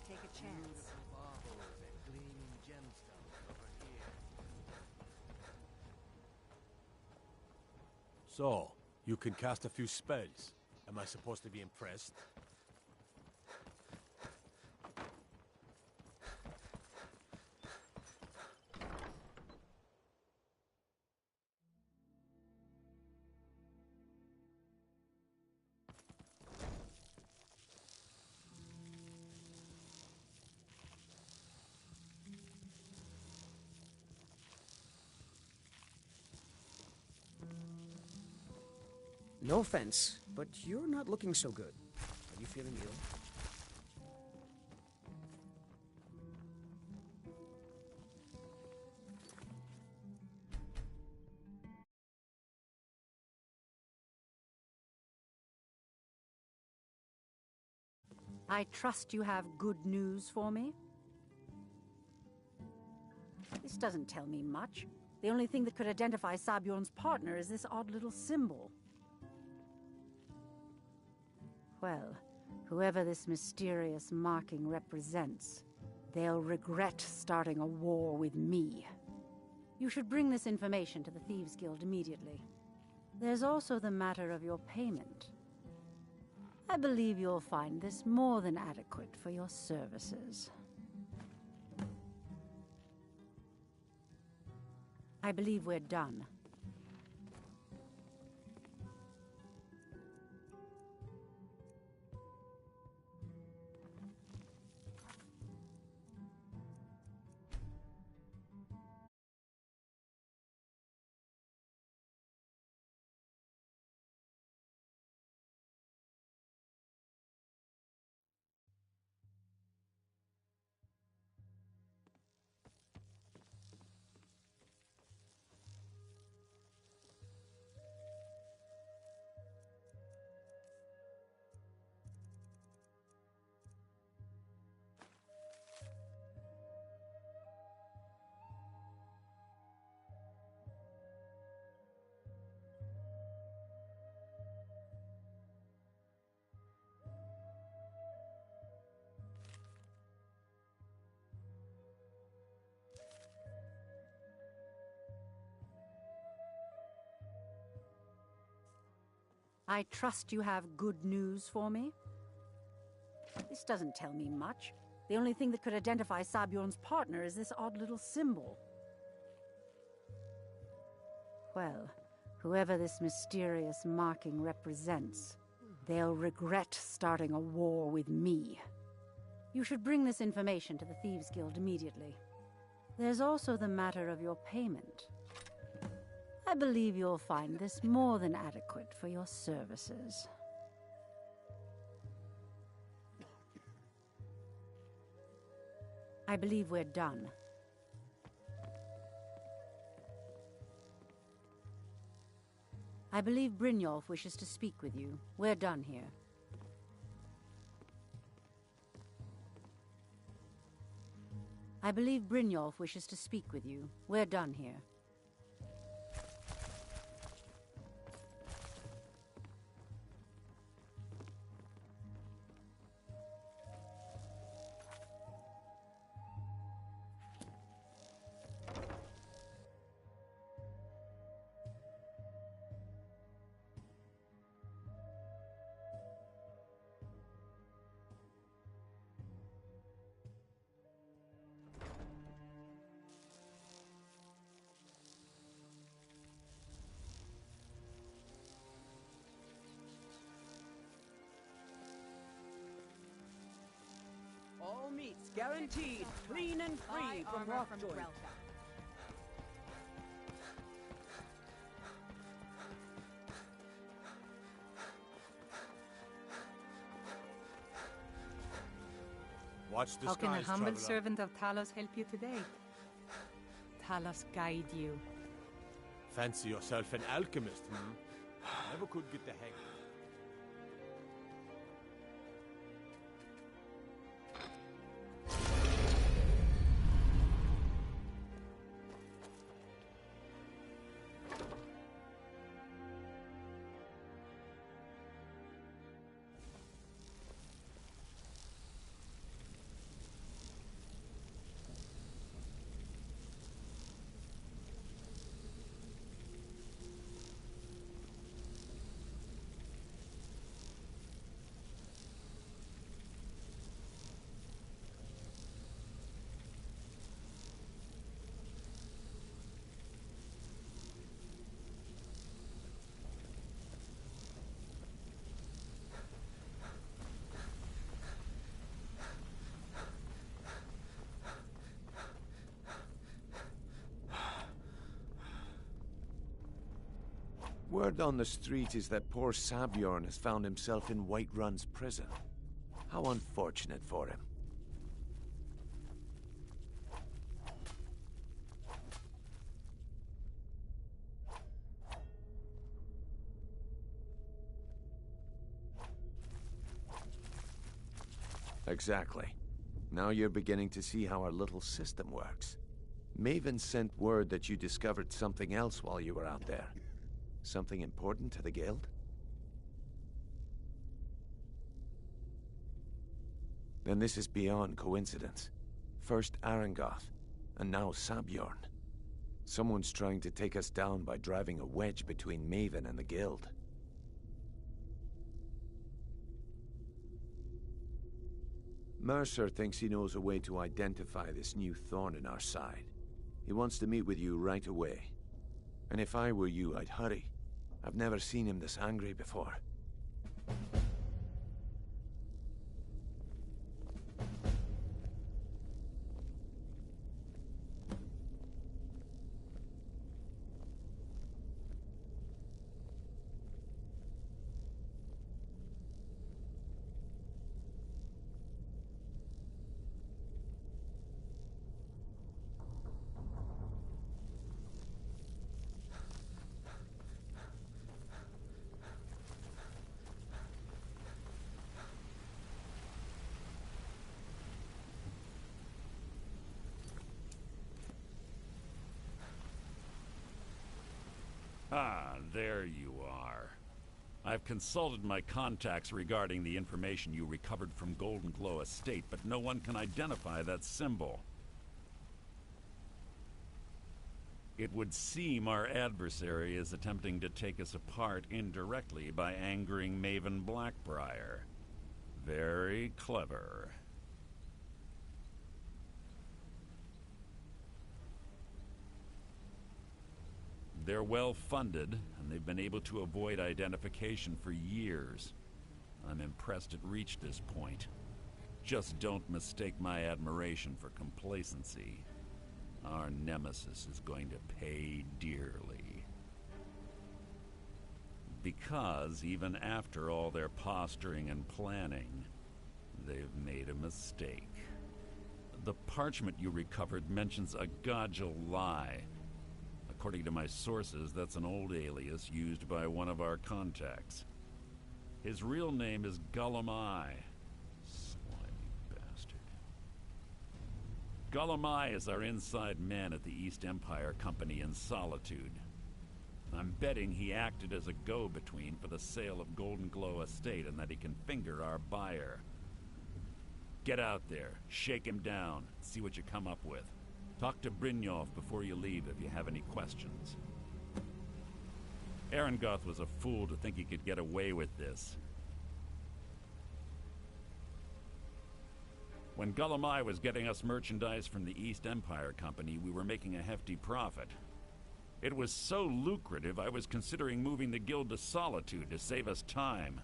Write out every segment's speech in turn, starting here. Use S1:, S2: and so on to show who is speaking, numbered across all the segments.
S1: take a chance.
S2: Beautiful baubles and gleaming gemstones over here.
S3: So, you can cast a few spells. Am I supposed to be impressed?
S4: No offense, but you're not looking so good. Are you feeling ill?
S1: I trust you have good news for me? This doesn't tell me much. The only thing that could identify Sabjorn's partner is this odd little symbol. Well, whoever this mysterious marking represents, they'll regret starting a war with me. You should bring this information to the Thieves' Guild immediately. There's also the matter of your payment. I believe you'll find this more than adequate for your services. I believe we're done. I trust you have good news for me? This doesn't tell me much. The only thing that could identify Sabjorn's partner is this odd little symbol. Well, whoever this mysterious marking represents, they'll regret starting a war with me. You should bring this information to the Thieves' Guild immediately. There's also the matter of your payment. I believe you'll find this more than adequate for your services. I believe we're done. I believe Brynjolf wishes to speak with you. We're done here. I believe Brynjolf wishes to speak with you. We're done here.
S4: All meats guaranteed, clean and free from Rockjoy.
S3: Watch the
S5: How can a
S3: skies,
S5: humble
S3: traveler.
S5: servant of Talos help you today? Talos guide you.
S3: Fancy yourself an alchemist, hmm? Never could get the hang of it. Word on the street is that poor Sabjorn has found himself in Whiterun's prison. How unfortunate for him. Exactly. Now you're beginning to see how our little system works. Maven sent word that you discovered something else while you were out there. Something important to the guild? Then this is beyond coincidence. First Arangoth, and now Sabjorn. Someone's trying to take us down by driving a wedge between Maven and the guild. Mercer thinks he knows a way to identify this new thorn in our side. He wants to meet with you right away. And if I were you, I'd hurry. I've never seen him this angry before.
S6: Ah, there you are. I've consulted my contacts regarding the information you recovered from Golden Glow Estate, but no one can identify that symbol. It would seem our adversary is attempting to take us apart indirectly by angering Maven Blackbriar. Very clever. They're well-funded, and they've been able to avoid identification for years. I'm impressed it reached this point. Just don't mistake my admiration for complacency. Our nemesis is going to pay dearly. Because even after all their posturing and planning, they've made a mistake. The parchment you recovered mentions a Godjal lie. According to my sources, that's an old alias used by one of our contacts. His real name is Gullumai. Slimy bastard. Gullumai is our inside man at the East Empire Company in Solitude. I'm betting he acted as a go-between for the sale of Golden Glow Estate and that he can finger our buyer. Get out there, shake him down, see what you come up with. Talk to Brynjolf before you leave if you have any questions. Arangoth was a fool to think he could get away with this. When Gullumai was getting us merchandise from the East Empire Company, we were making a hefty profit. It was so lucrative, I was considering moving the guild to Solitude to save us time.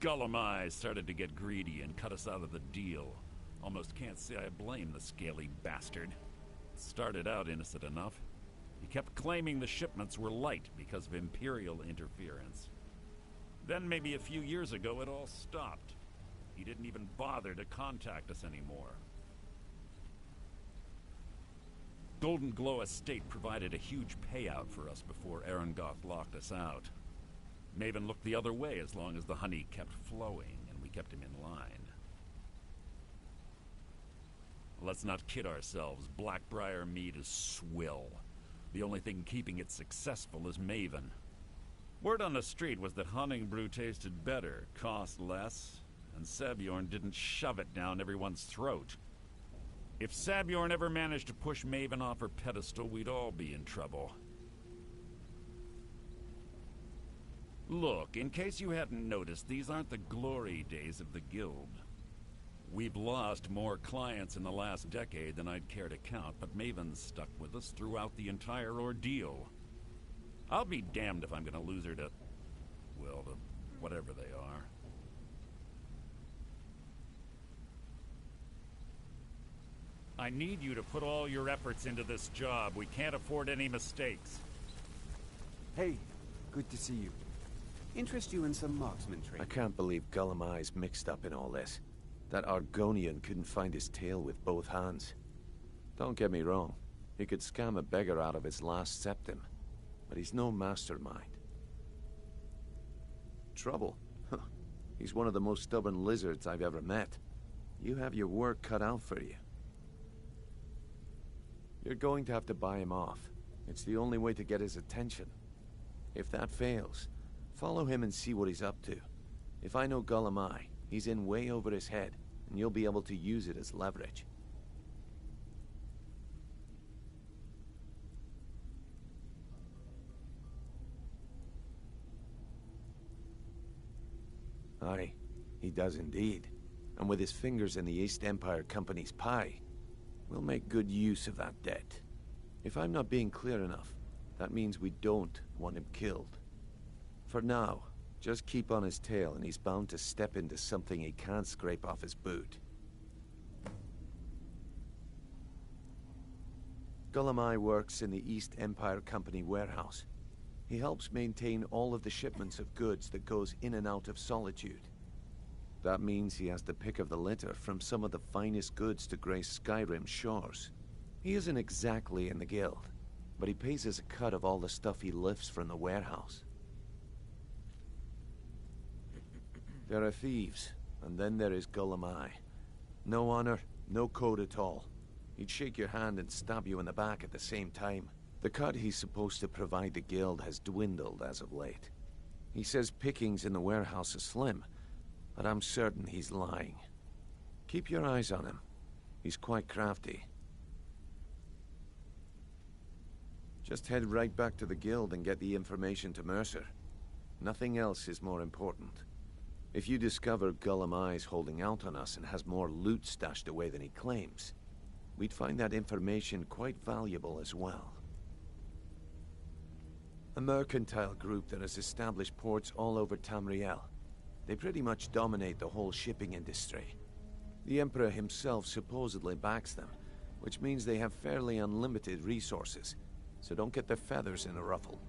S6: Gullumai started to get greedy and cut us out of the deal. Almost can't say I blame the scaly bastard. Started out innocent enough. He kept claiming the shipments were light because of Imperial interference. Then maybe a few years ago it all stopped. He didn't even bother to contact us anymore. Golden Glow Estate provided a huge payout for us before Arangoth locked us out. Maven looked the other way as long as the honey kept flowing and we kept him in line. Let's not kid ourselves. Blackbriar mead is swill. The only thing keeping it successful is Maven. Word on the street was that hunting brew tasted better, cost less, and Sabjorn didn't shove it down everyone's throat. If Sabjorn ever managed to push Maven off her pedestal, we'd all be in trouble. Look, in case you hadn't noticed, these aren't the glory days of the guild. We've lost more clients in the last decade than I'd care to count, but Maven's stuck with us throughout the entire ordeal. I'll be damned if I'm gonna lose her to, well, to whatever they are. I need you to put all your efforts into this job. We can't afford any mistakes.
S7: Hey, good to see you. Interest you in some marksman
S3: I
S7: training?
S3: can't believe Gullumai's mixed up in all this. That Argonian couldn't find his tail with both hands. Don't get me wrong, he could scam a beggar out of his last septim, but he's no mastermind. Trouble? Huh. He's one of the most stubborn lizards I've ever met. You have your work cut out for you. You're going to have to buy him off. It's the only way to get his attention. If that fails, follow him and see what he's up to. If I know Gullumai, he's in way over his head, and you'll be able to use it as leverage. Aye, he does indeed. And with his fingers in the East Empire Company's pie, we'll make good use of that debt. If I'm not being clear enough, that means we don't want him killed. For now, just keep on his tail and he's bound to step into something he can't scrape off his boot. Gullumai works in the East Empire Company warehouse. He helps maintain all of the shipments of goods that goes in and out of Solitude. That means he has the pick of the litter from some of the finest goods to grace Skyrim's shores. He isn't exactly in the guild, but he pays us a cut of all the stuff he lifts from the warehouse. There are thieves, and then there is Gullumai. No honor, no code at all. He'd shake your hand and stab you in the back at the same time. The cut he's supposed to provide the guild has dwindled as of late. He says pickings in the warehouse are slim, but I'm certain he's lying. Keep your eyes on him. He's quite crafty. Just head right back to the guild and get the information to Mercer. Nothing else is more important. If you discover Gullumai's holding out on us and has more loot stashed away than he claims, we'd find that information quite valuable as well. A mercantile group that has established ports all over Tamriel. They pretty much dominate the whole shipping industry. The Emperor himself supposedly backs them, which means they have fairly unlimited resources, so don't get their feathers in a ruffle.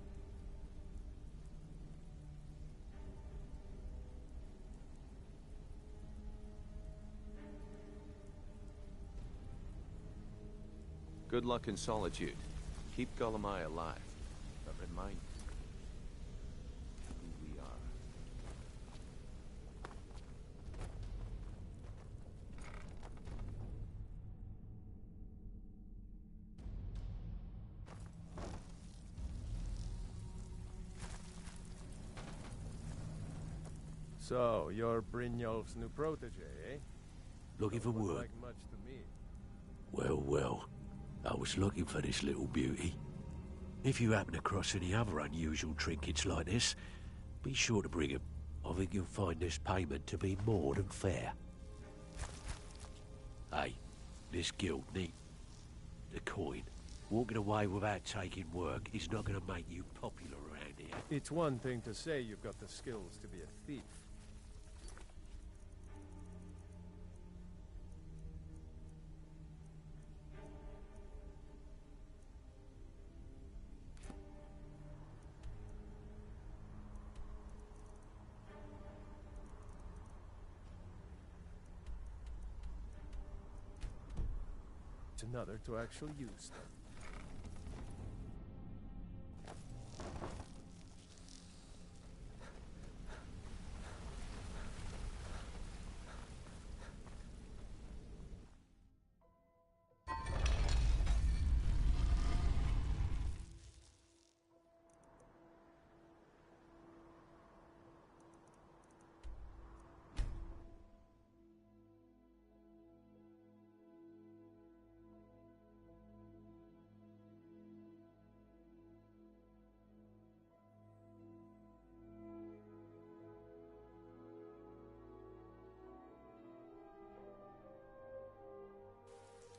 S3: Good luck in Solitude. Keep Gullumai alive, but remind who we are.
S2: So, you're Brynjolf's new protege, eh?
S8: Looking for
S2: Doesn't look
S8: work?
S2: like much to me.
S8: Well, well. I was looking for this little beauty. If you happen across any other unusual trinkets like this, be sure to bring 'em. I think you'll find this payment to be more than fair. Hey, this guild need the coin. Walking away without taking work is not going to make you popular around here.
S2: It's one thing to say you've got the skills to be a thief. It's another to actually use them.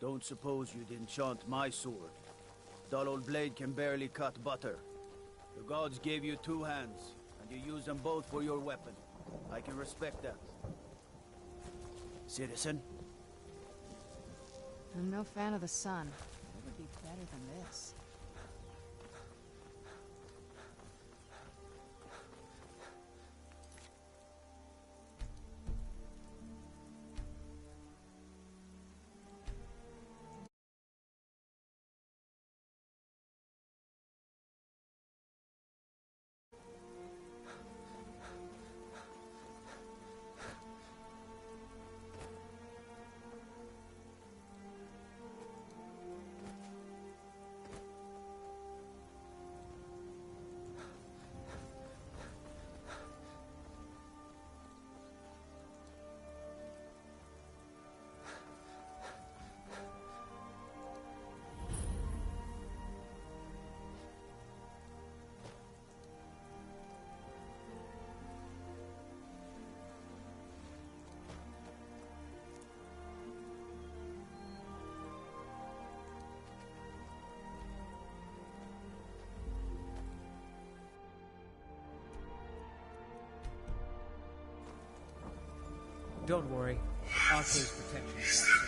S9: Don't suppose you'd enchant my sword. Dull old blade can barely cut butter. The gods gave you two hands, and you use them both for your weapon. I can respect that. Citizen?
S10: I'm no fan of the sun. It would be better than this.
S4: Don't worry. Arcade's protection is absolute.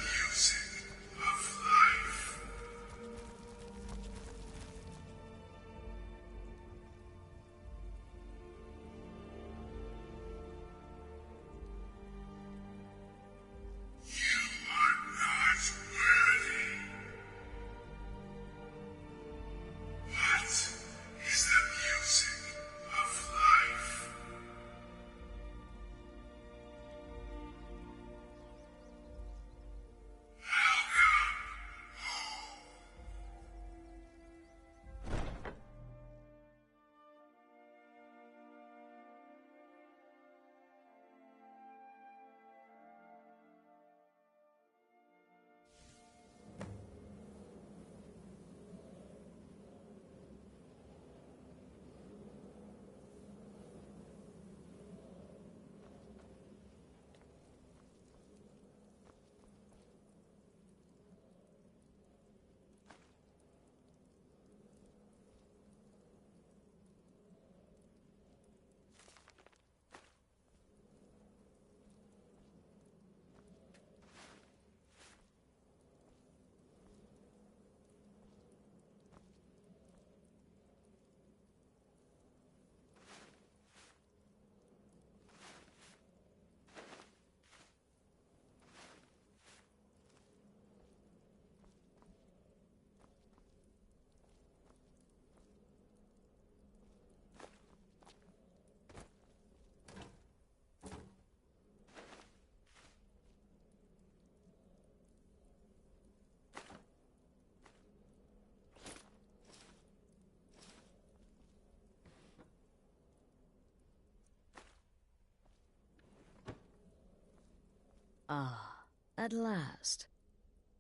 S10: Ah, at last.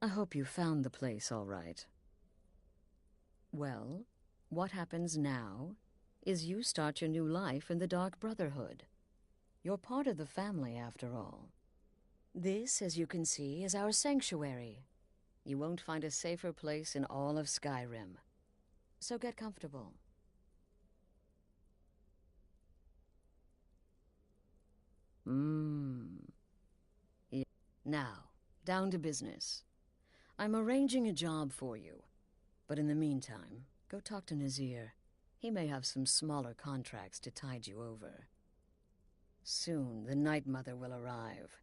S10: I hope you found the place all right. Well, what happens now is you start your new life in the Dark Brotherhood. You're part of the family, after all. This, as you can see, is our sanctuary. You won't find a safer place in all of Skyrim. So get comfortable. Yeah. Now, down to business. I'm arranging a job for you. But in the meantime, go talk to Nazir. He may have some smaller contracts to tide you over. Soon, the Night Mother will arrive.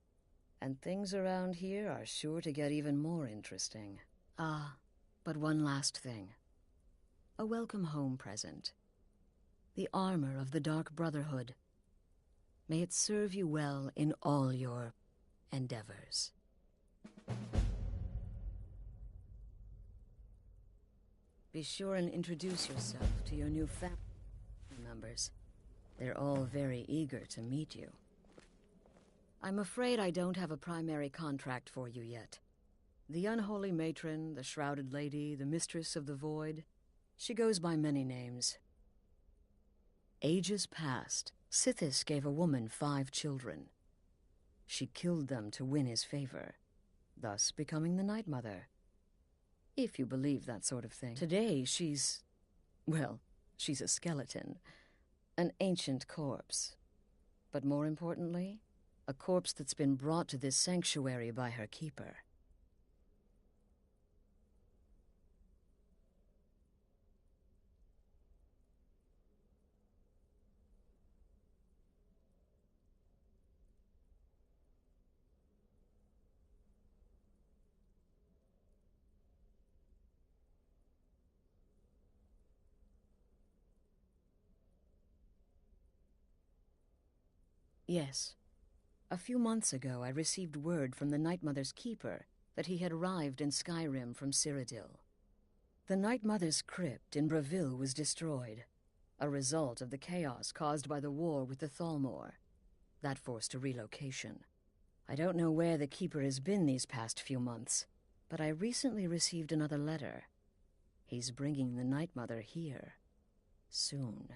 S10: And things around here are sure to get even more interesting. Ah, but one last thing. A welcome home present. The armor of the Dark Brotherhood. May it serve you well in all your endeavors. Be sure and introduce yourself to your new family members. They're all very eager to meet you. I'm afraid I don't have a primary contract for you yet. The Unholy Matron, the Shrouded Lady, the Mistress of the Void. She goes by many names. Ages past, Sithis gave a woman 5 children. She killed them to win his favor, thus becoming the Night Mother. If you believe that sort of thing. Today, she's a skeleton. An ancient corpse. But more importantly, a corpse that's been brought to this sanctuary by her keeper. Yes. A few months ago, I received word from the Night Mother's keeper that he had arrived in Skyrim from Cyrodiil. The Night Mother's crypt in Bravil was destroyed, a result of the chaos caused by the war with the Thalmor. That forced a relocation. I don't know where the keeper has been these past few months, but I recently received another letter. He's bringing the Night Mother here. Soon.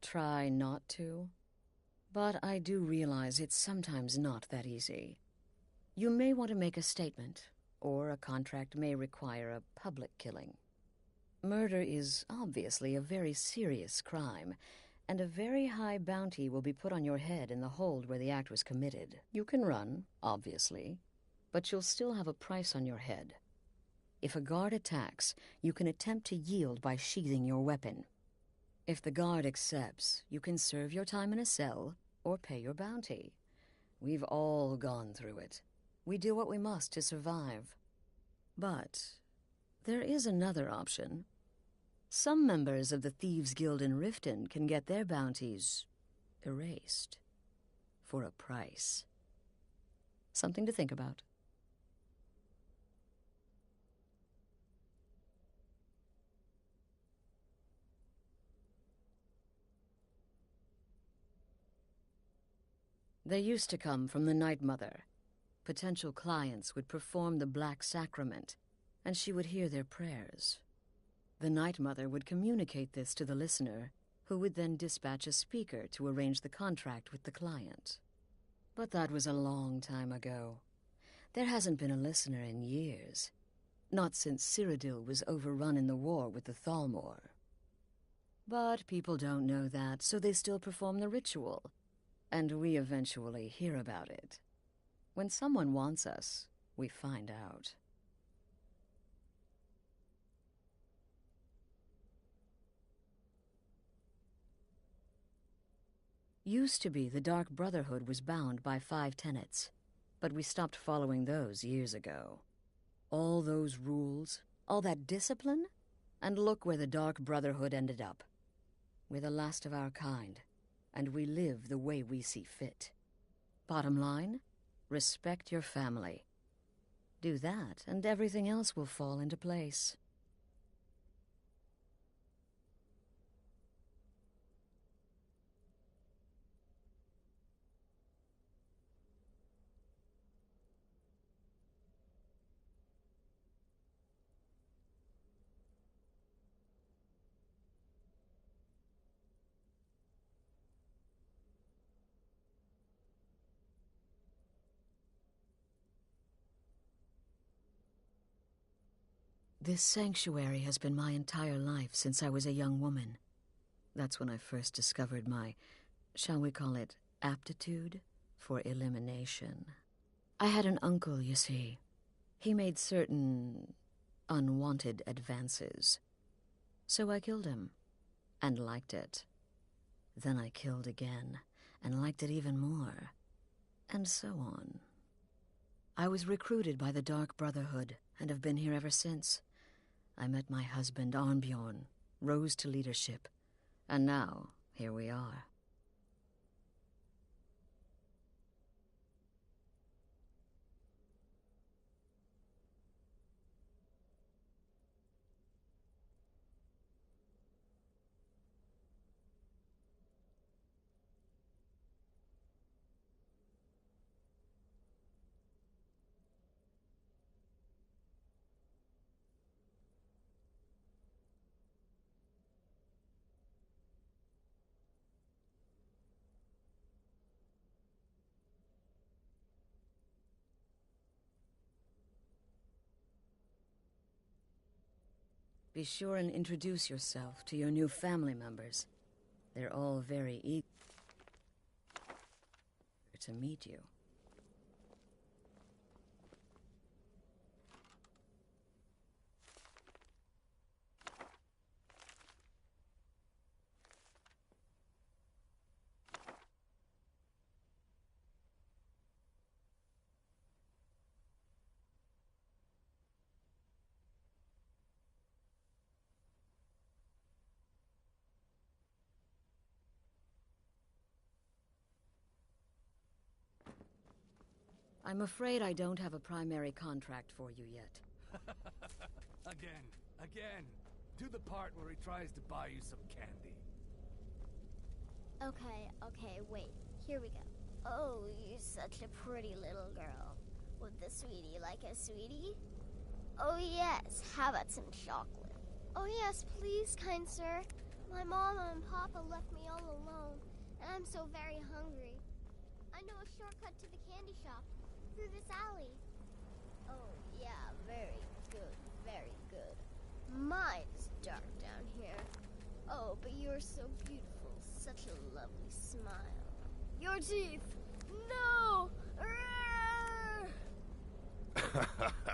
S10: try not to. But I do realize it's sometimes not that easy. You may want to make a statement, or a contract may require a public killing. Murder is obviously a very serious crime, and a very high bounty will be put on your head in the hold where the act was committed. You can run, obviously, but you'll still have a price on your head. If a guard attacks, you can attempt to yield by sheathing your weapon. If the guard accepts, you can serve your time in a cell or pay your bounty. We've all gone through it. We do what we must to survive. But there is another option. Some members of the Thieves' Guild in Riften can get their bounties erased for a price. Something to think about. They used to come from the Night Mother. Potential clients would perform the Black Sacrament, and she would hear their prayers. The Night Mother would communicate this to the listener, who would then dispatch a speaker to arrange the contract with the client. But that was a long time ago. There hasn't been a listener in years. Not since Cyrodiil was overrun in the war with the Thalmor. But people don't know that, so they still perform the ritual. And we eventually hear about it. When someone wants us, we find out. Used to be the Dark Brotherhood was bound by 5 tenets, but we stopped following those years ago. All those rules, all that discipline, and look where the Dark Brotherhood ended up. We're the last of our kind, and we live the way we see fit. Bottom line, respect your family. Do that, and everything else will fall into place. This sanctuary has been my entire life since I was a young woman. That's when I first discovered my, shall we call it, aptitude for elimination. I had an uncle, you see. He made certain unwanted advances. So I killed him, and liked it. Then I killed again, and liked it even more, and so on. I was recruited by the Dark Brotherhood, and have been here ever since. I met my husband, Arnbjorn, rose to leadership, and now, here we are. Be sure and introduce yourself to your new family members. They're all very eager to meet you. I'm afraid I don't have a primary contract for you yet.
S2: Again. Do the part where he tries to buy you some candy.
S11: Okay, wait. Here we go. Oh, you're such a pretty little girl. Would the sweetie like a sweetie? Oh yes, how about some chocolate? Oh yes, please, kind sir. My mama and papa left me all alone, and I'm so very hungry. I know a shortcut to the candy shop, through this alley. Oh, yeah, very good, very good. Mine's dark down here. Oh, but you're so beautiful, such a lovely smile. Your teeth! No!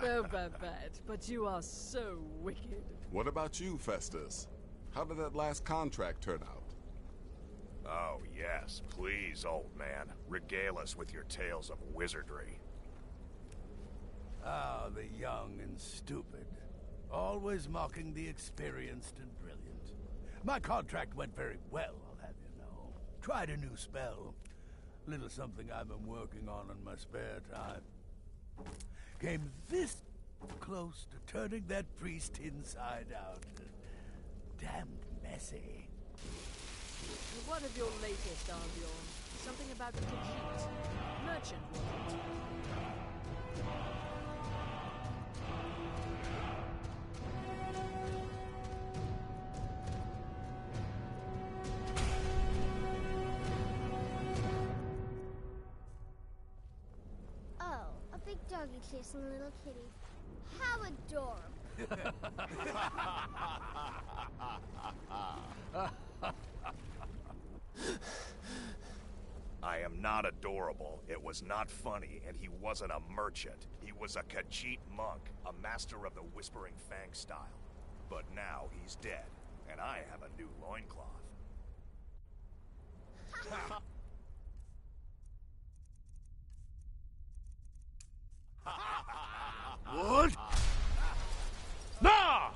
S5: Oh, Babette, but you are so wicked.
S12: What about you, Festus? How did that last contract turn out?
S13: Oh, yes. Please, old man. Regale us with your tales of wizardry.
S2: Ah, the young and stupid. Always mocking the experienced and brilliant. My contract went very well, I'll have you know. Tried a new spell. Little something I've been working on in my spare time. Came this close to turning that priest inside out. Damned messy.
S5: What of your latest, Albion? Something about the Khajiit. Merchant, was it?
S11: Oh, a big doggy chasing a little kitty. How adorable.
S13: I am not adorable. It was not funny, and he wasn't a merchant. He was a Khajiit monk, a master of the Whispering Fang style. But now he's dead, and I have a new loincloth.
S2: What? Nah!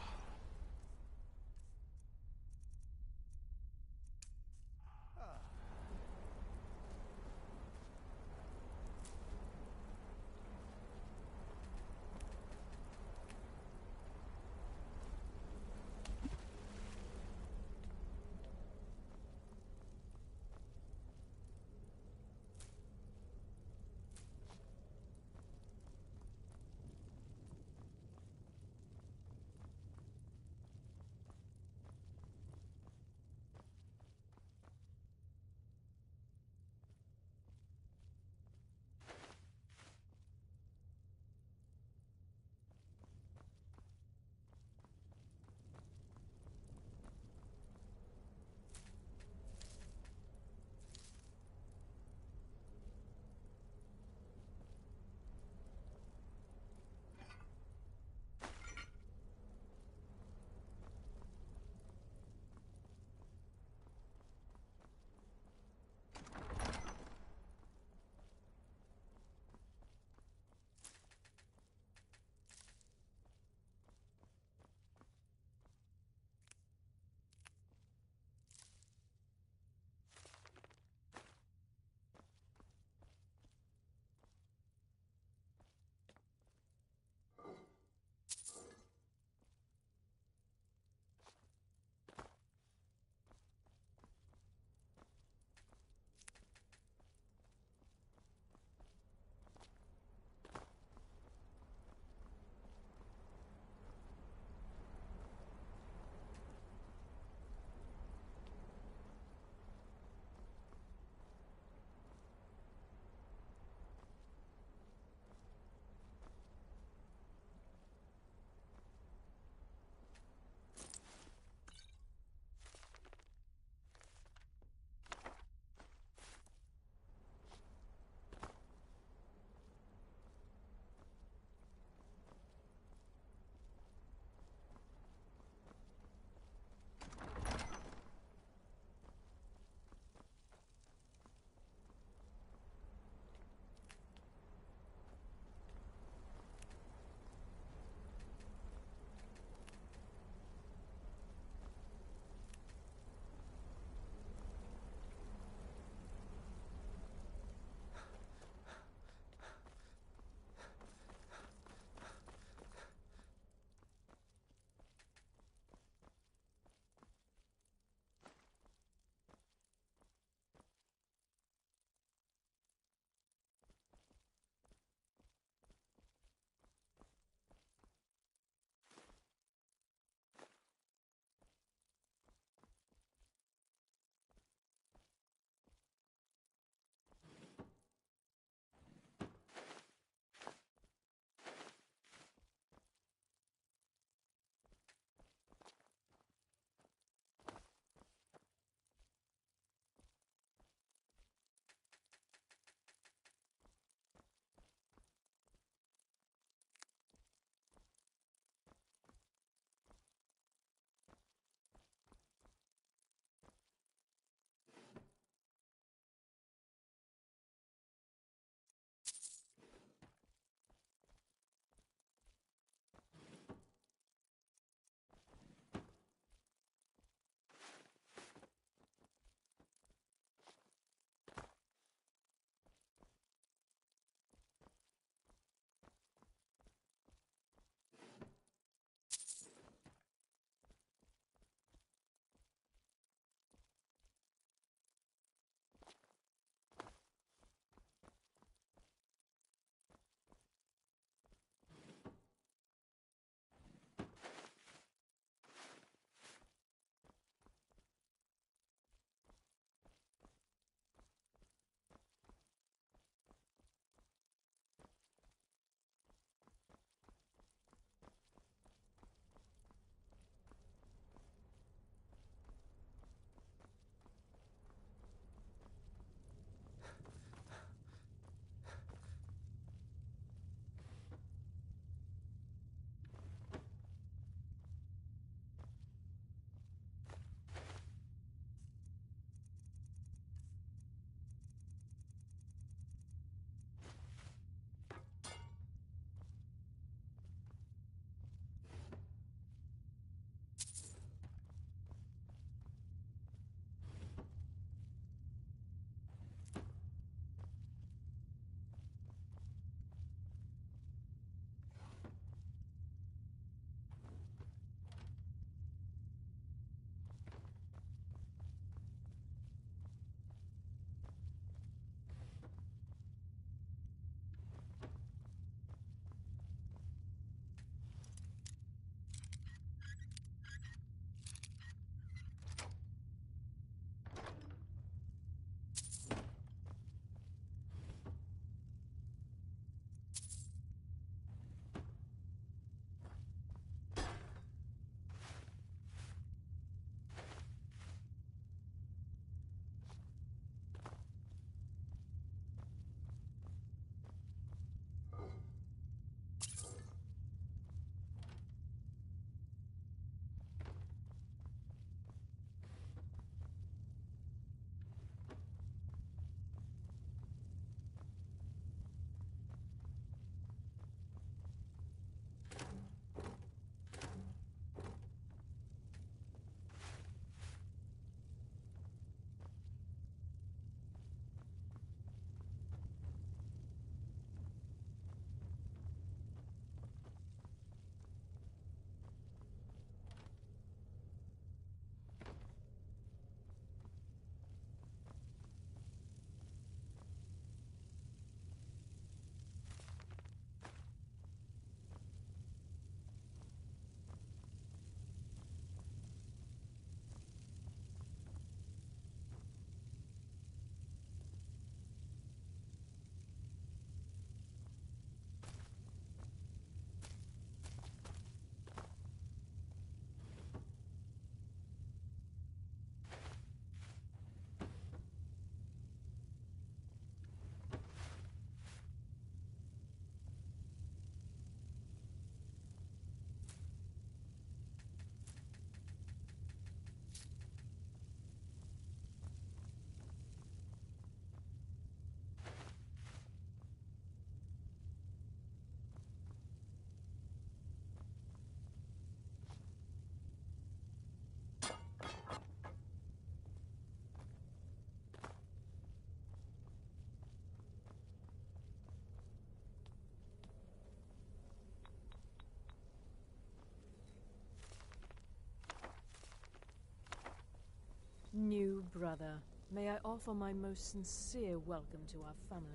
S5: brother. May I offer my most sincere welcome to our family.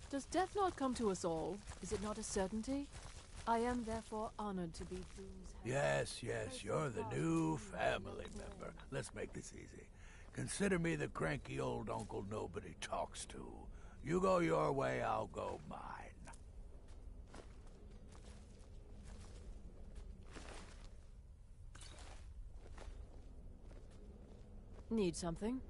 S5: Does death not come to us all? Is it not a certainty? I am therefore honored to be Doom's hand.
S2: Yes, you're the new family member. Let's make this easy. Consider me the cranky old uncle nobody talks to. You go your way, I'll go mine.
S5: Need something?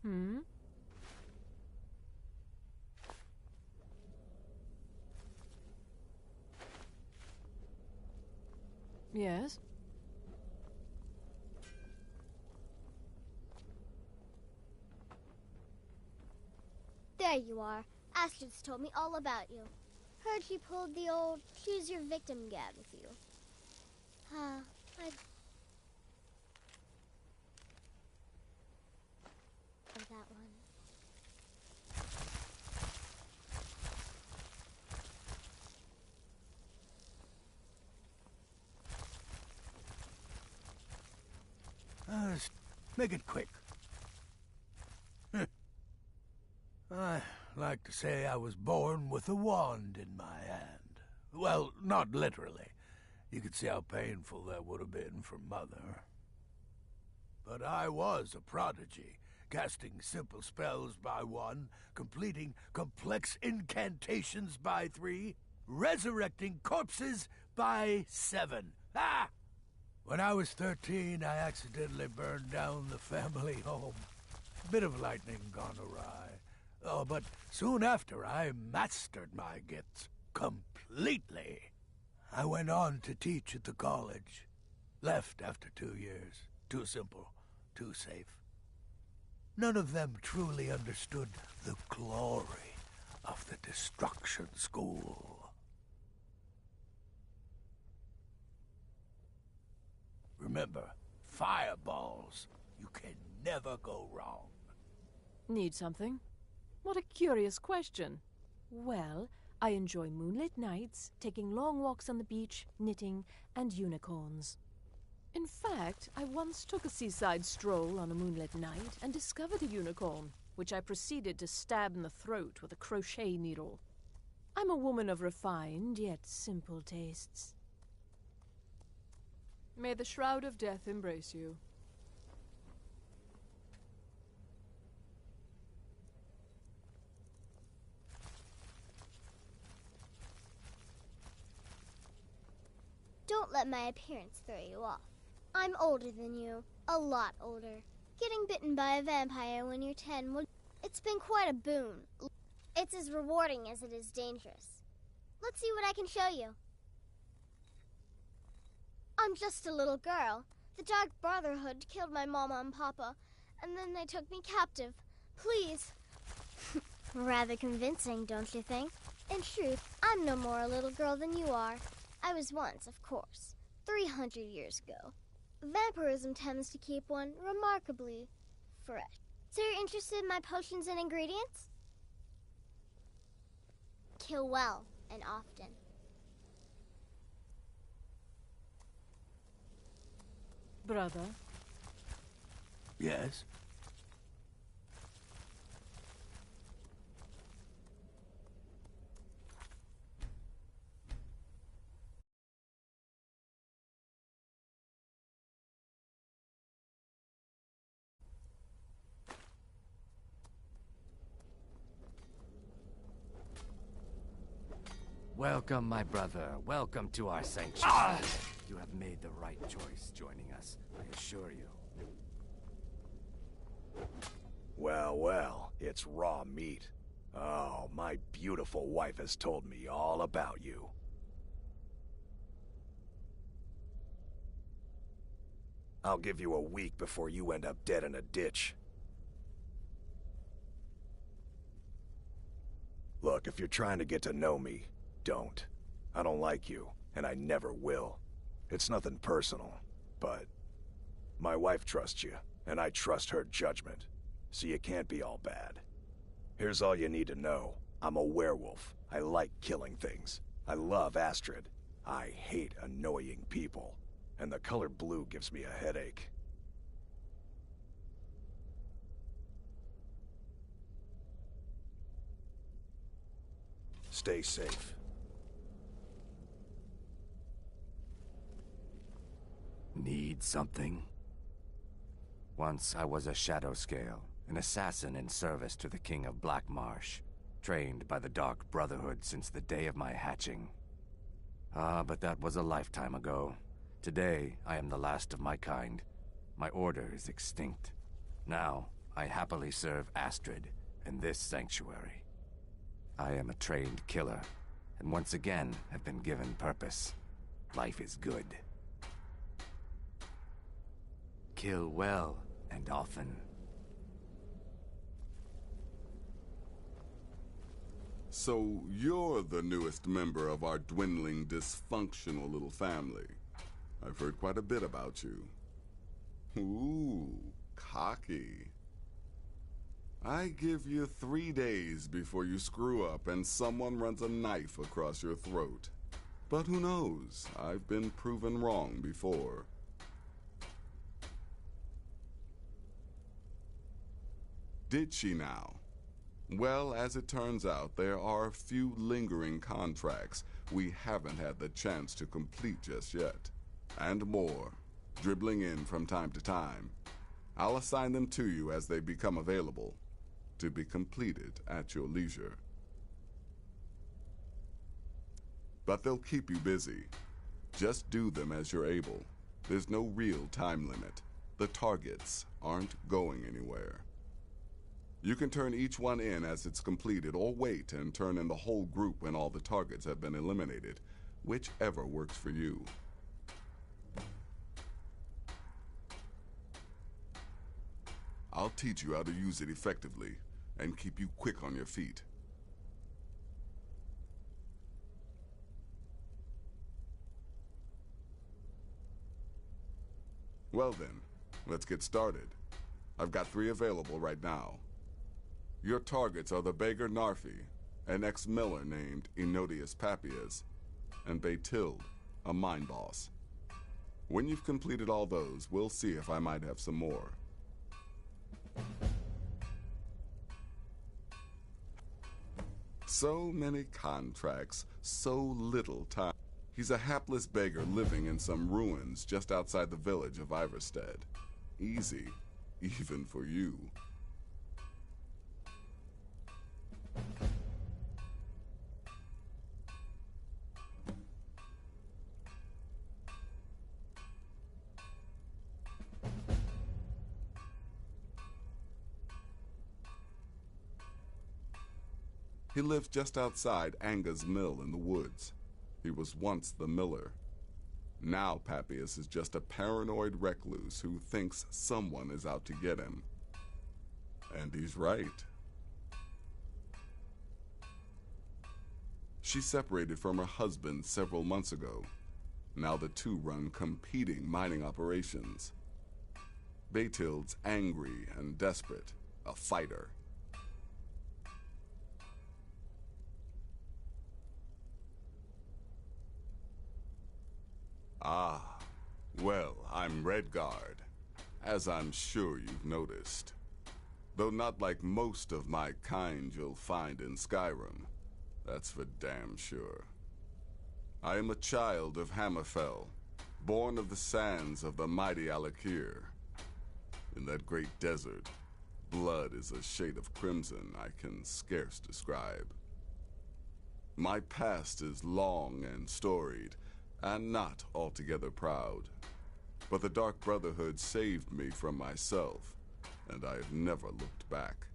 S5: Hmm? Yes?
S11: There you are. Astrid's told me all about you. Heard she pulled the old choose your victim gag with you. Of that one.
S2: Make it quick. I like to say I was born with a wand in my hand. Well, not literally. You could see how painful that would have been for Mother. But I was a prodigy, casting simple spells by 1, completing complex incantations by 3, resurrecting corpses by 7. Ah! When I was 13, I accidentally burned down the family home. Bit of lightning gone awry. Oh, but soon after, I mastered my gifts completely. I went on to teach at the college. Left after 2 years. Too simple, too safe. None of them truly understood the glory of the Destruction School. Remember, fireballs. You can never go wrong.
S5: Need something? What a curious question. Well, I enjoy moonlit nights, taking long walks on the beach, knitting, and unicorns. In fact, I once took a seaside stroll on a moonlit night and discovered a unicorn, which I proceeded to stab in the throat with a crochet needle. I'm a woman of refined yet simple tastes. May the shroud of death embrace you.
S11: Don't let my appearance throw you off. I'm older than you. A lot older. Getting bitten by a vampire when you're 10 it's been quite a boon. It's as rewarding as it is dangerous. Let's see what I can show you. I'm just a little girl. The Dark Brotherhood killed my mama and papa, and then they took me captive. Please. Rather convincing, don't you think? In truth, I'm no more a little girl than you are. I was once, of course, 300 years ago. Vampirism tends to keep one remarkably fresh. So you're interested in my potions and ingredients? Kill well and often.
S5: Brother?
S2: Yes?
S14: Welcome, my brother. Welcome to our sanctuary. You have made the right choice joining us, I assure you.
S13: Well, it's raw meat. Oh, my beautiful wife has told me all about you. I'll give you a week before you end up dead in a ditch. Look, if you're trying to get to know me, don't. I don't like you, and I never will. It's nothing personal. but my wife trusts you, and I trust her judgment, so you can't be all bad. Here's all you need to know. I'm a werewolf. I like killing things. I love Astrid. I hate annoying people, and the color blue gives me a headache. Stay safe.
S14: Need something? Once I was a Shadow Scale, an assassin in service to the King of Black Marsh, trained by the Dark Brotherhood since the day of my hatching. But that was a lifetime ago. Today, I am the last of my kind. My order is extinct. Now, I happily serve Astrid in this sanctuary. I am a trained killer, and once again have been given purpose. Life is good. Kill well and often.
S12: So you're the newest member of our dwindling, dysfunctional little family. I've heard quite a bit about you. Ooh, cocky. I give you 3 days before you screw up and someone runs a knife across your throat. But who knows? I've been proven wrong before. Did she now? Well, as it turns out, there are a few lingering contracts we haven't had the chance to complete just yet. And more, dribbling in from time to time. I'll assign them to you as they become available, to be completed at your leisure. But they'll keep you busy. Just do them as you're able. There's no real time limit. The targets aren't going anywhere. You can turn each one in as it's completed, or wait and turn in the whole group when all the targets have been eliminated, whichever works for you. I'll teach you how to use it effectively, and keep you quick on your feet. Well then, let's get started. I've got 3 available right now. Your targets are the beggar Narfi, an ex-miller named Enodius Papias, and Baytild, a mine boss. When you've completed all those, we'll see if I might have some more. So many contracts, so little time. He's a hapless beggar living in some ruins just outside the village of Iverstead. Easy, even for you. He lived just outside Anga's mill in the woods. He was once the miller. Now Papias is just a paranoid recluse who thinks someone is out to get him. And he's right. She separated from her husband several months ago. Now the two run competing mining operations. Baytild's angry and desperate, a fighter. Ah, well, I'm Redguard, as I'm sure you've noticed. Though not like most of my kind you'll find in Skyrim, that's for damn sure. I am a child of Hammerfell, born of the sands of the mighty Alakir. In that great desert, blood is a shade of crimson I can scarce describe. My past is long and storied, and not altogether proud. But the Dark Brotherhood saved me from myself, and I have never looked back.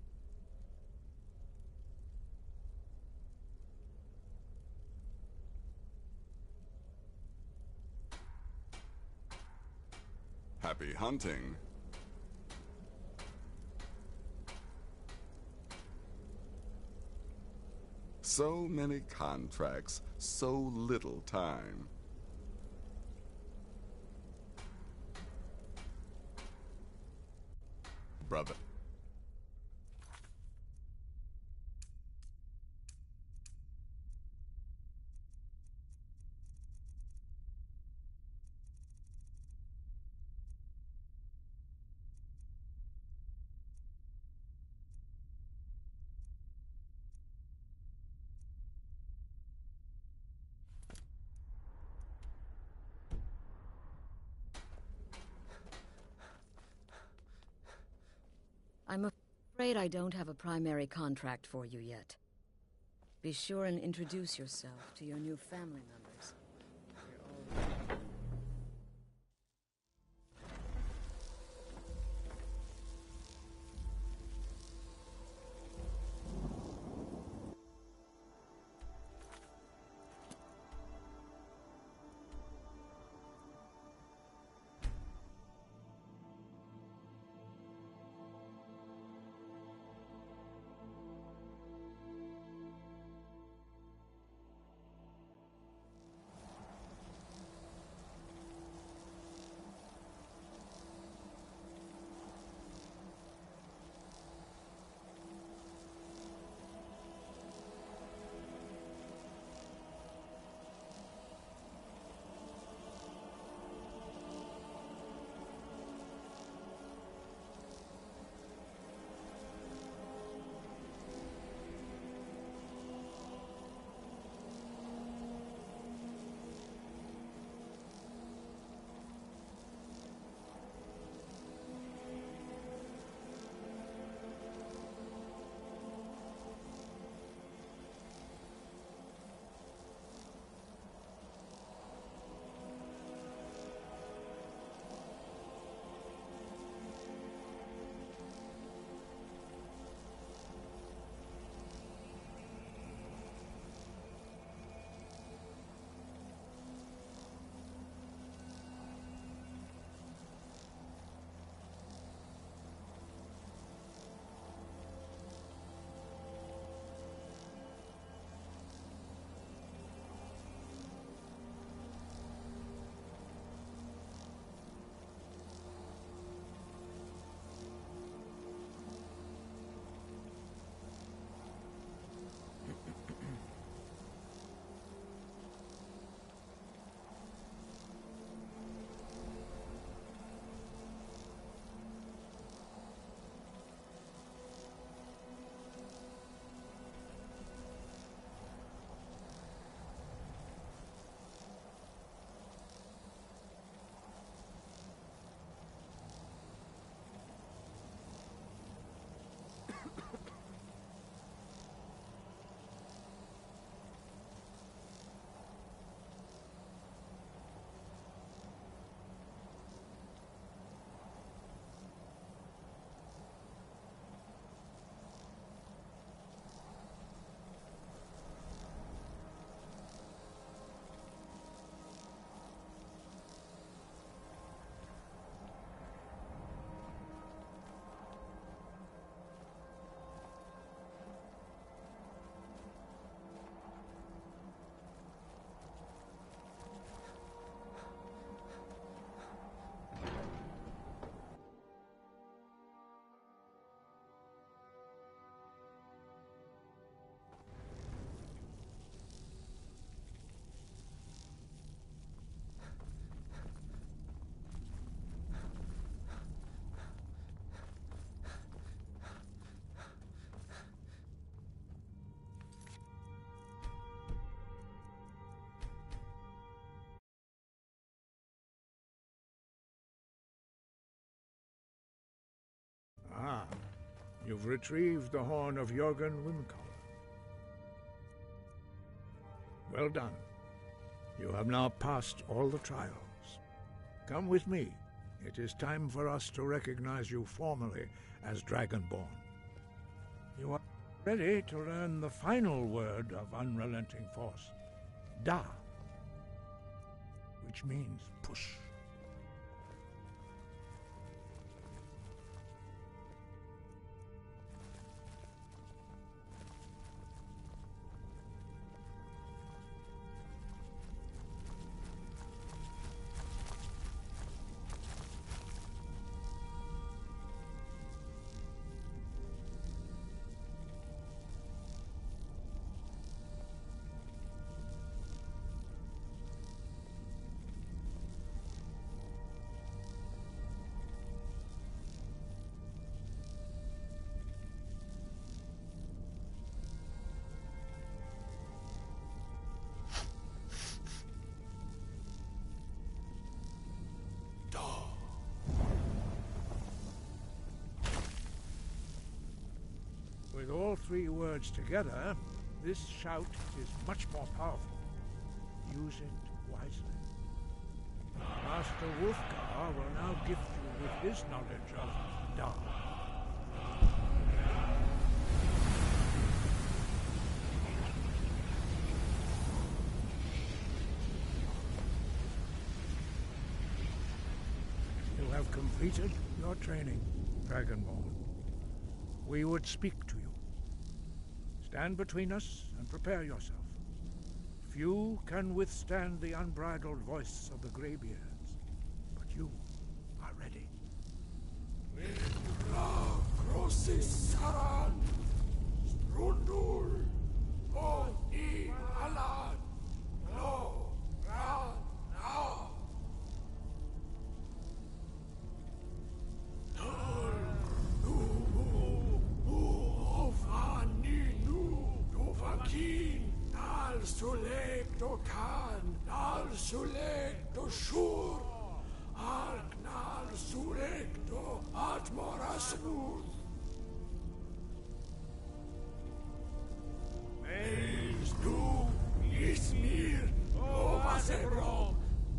S12: Happy hunting. So many contracts, so little time. brother.
S10: I'm afraid I don't have a primary contract for you yet. Be sure and introduce yourself to your new family members.
S15: Ah, you've retrieved the horn of Jürgen Wimkoller. Well done. You have now passed all the trials. Come with me. It is time for us to recognize you formally as Dragonborn. You are ready to learn the final word of Unrelenting Force, Da, which means push. all three words together, this shout is much more powerful. Use it wisely. Master Wolfgar will now gift you with his knowledge of Dark. You have completed your training, Dragonborn. We would speak to you. Stand between us and prepare yourself. Few can withstand the unbridled voice of the Greybeards, but you are ready.
S16: Crossis Saran, Strundul, O I Alan, No, Ran, Na. Nol, Nu, Ofani, Dovakin, Nal Sulek, Dokan, Nal Sulek, Doshur, Arknal Surekto Atmorasmuth. Meis du Ismir Novasebro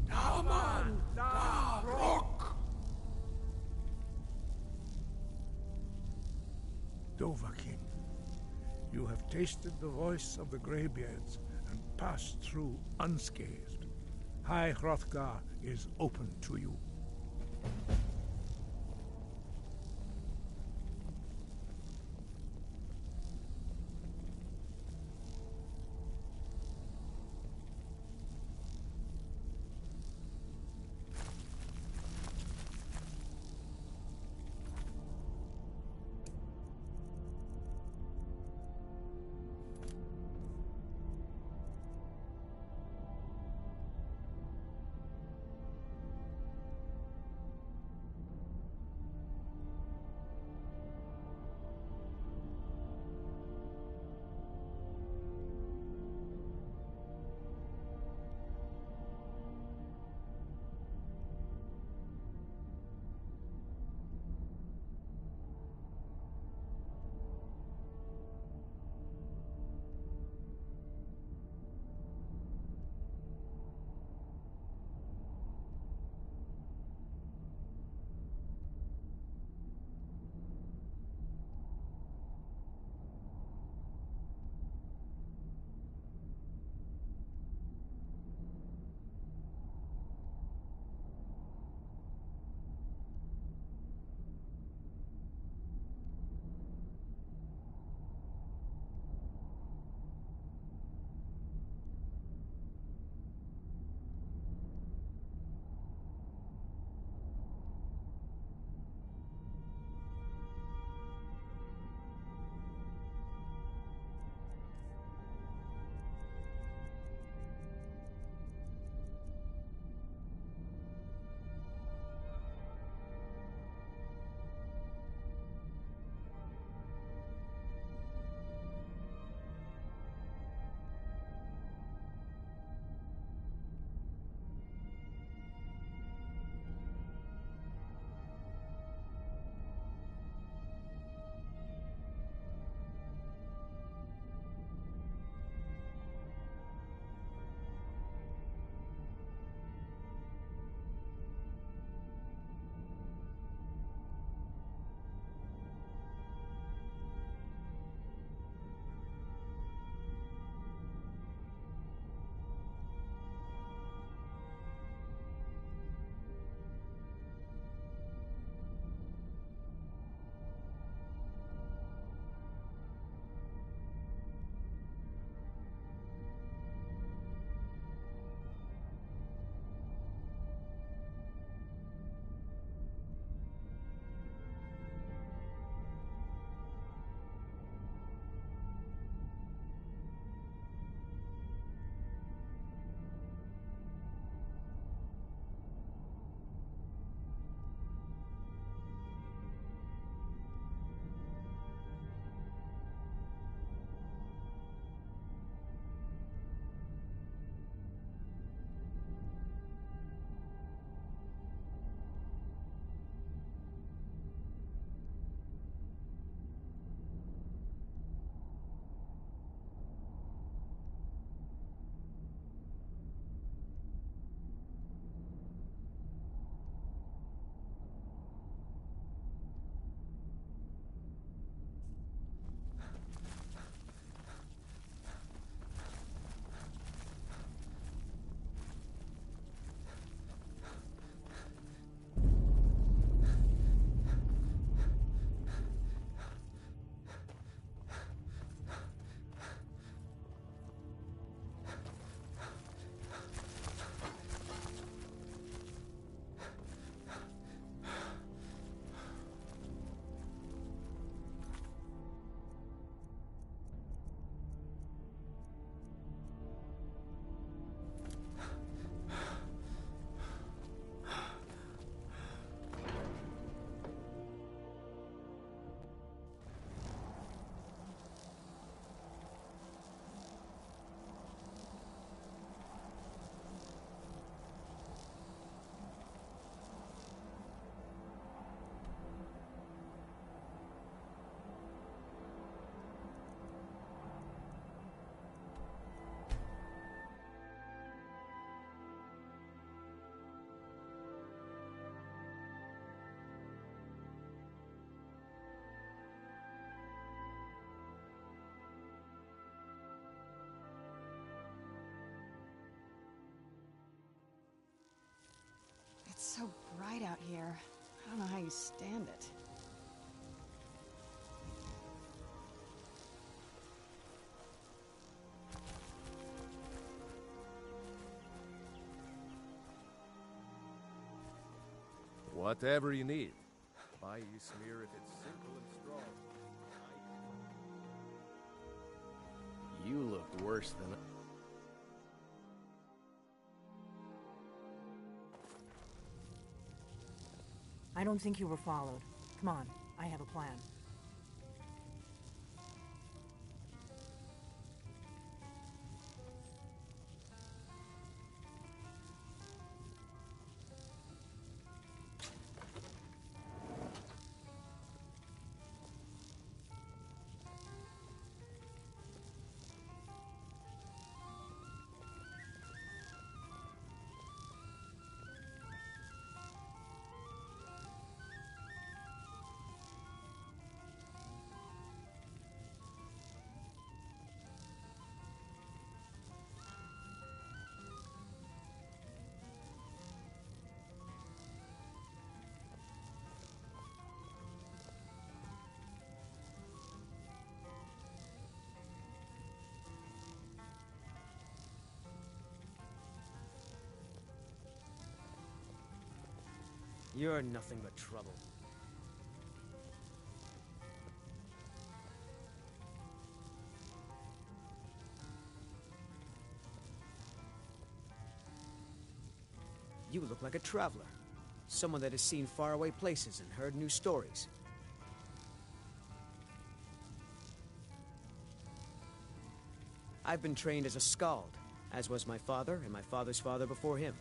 S16: Daman Da Rock.
S15: Dovahkiin, you have tasted the voice of the Greybeards and passed through unscathed. High Hrothgar is open to you.
S17: bright out here. I don't know how you stand it.
S18: Whatever you need. Buy you smear if it's simple and strong.
S19: You look worse than...
S20: I don't think you were followed. Come on, I have a plan.
S4: You're nothing but trouble. You look like a traveler. Someone that has seen faraway places and heard new stories. I've been trained as a skald, as was my father and my father's father before him.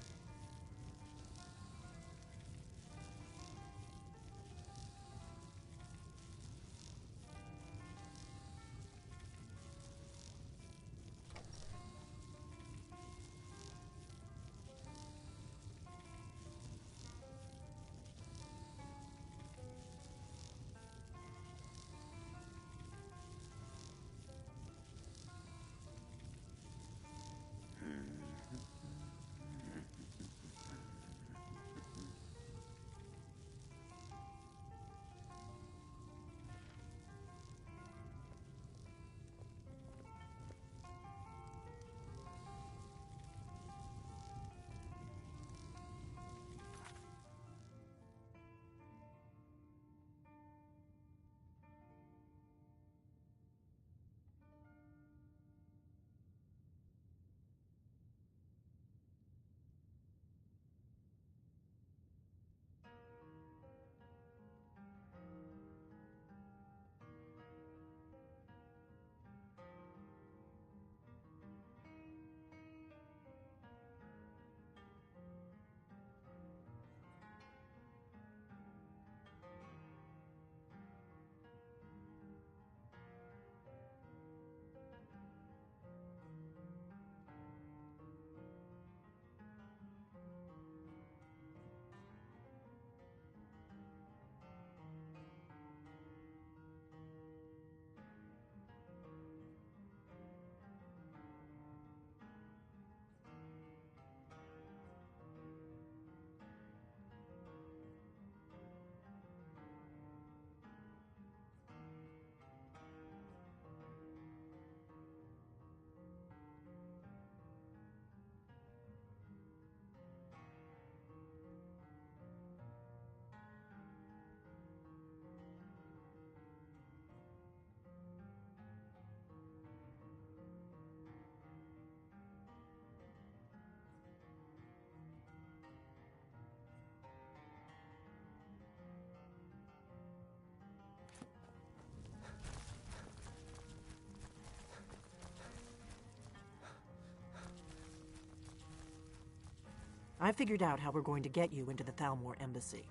S20: I figured out how we're going to get you into the Thalmor embassy.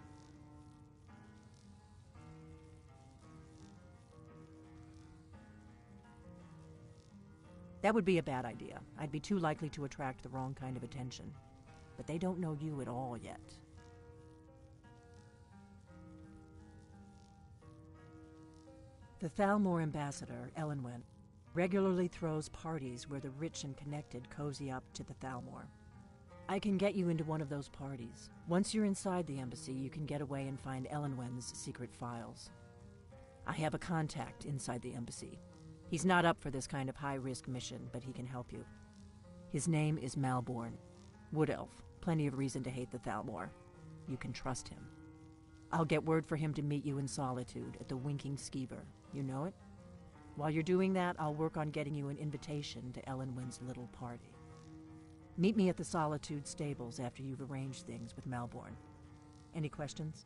S20: That would be a bad idea. I'd be too likely to attract the wrong kind of attention. But they don't know you at all yet. The Thalmor ambassador, Elenwen, regularly throws parties where the rich and connected cozy up to the Thalmor. I can get you into one of those parties. Once you're inside the embassy, you can get away and find Elenwen's secret files. I have a contact inside the embassy. He's not up for this kind of high-risk mission, but he can help you. His name is Malborn. Wood Elf. Plenty of reason to hate the Thalmor. You can trust him. I'll get word for him to meet you in Solitude at the Winking Skeever. You know it? While you're doing that, I'll work on getting you an invitation to Elenwen's little party. Meet me at the Solitude stables after you've arranged things with Malborn. Any questions?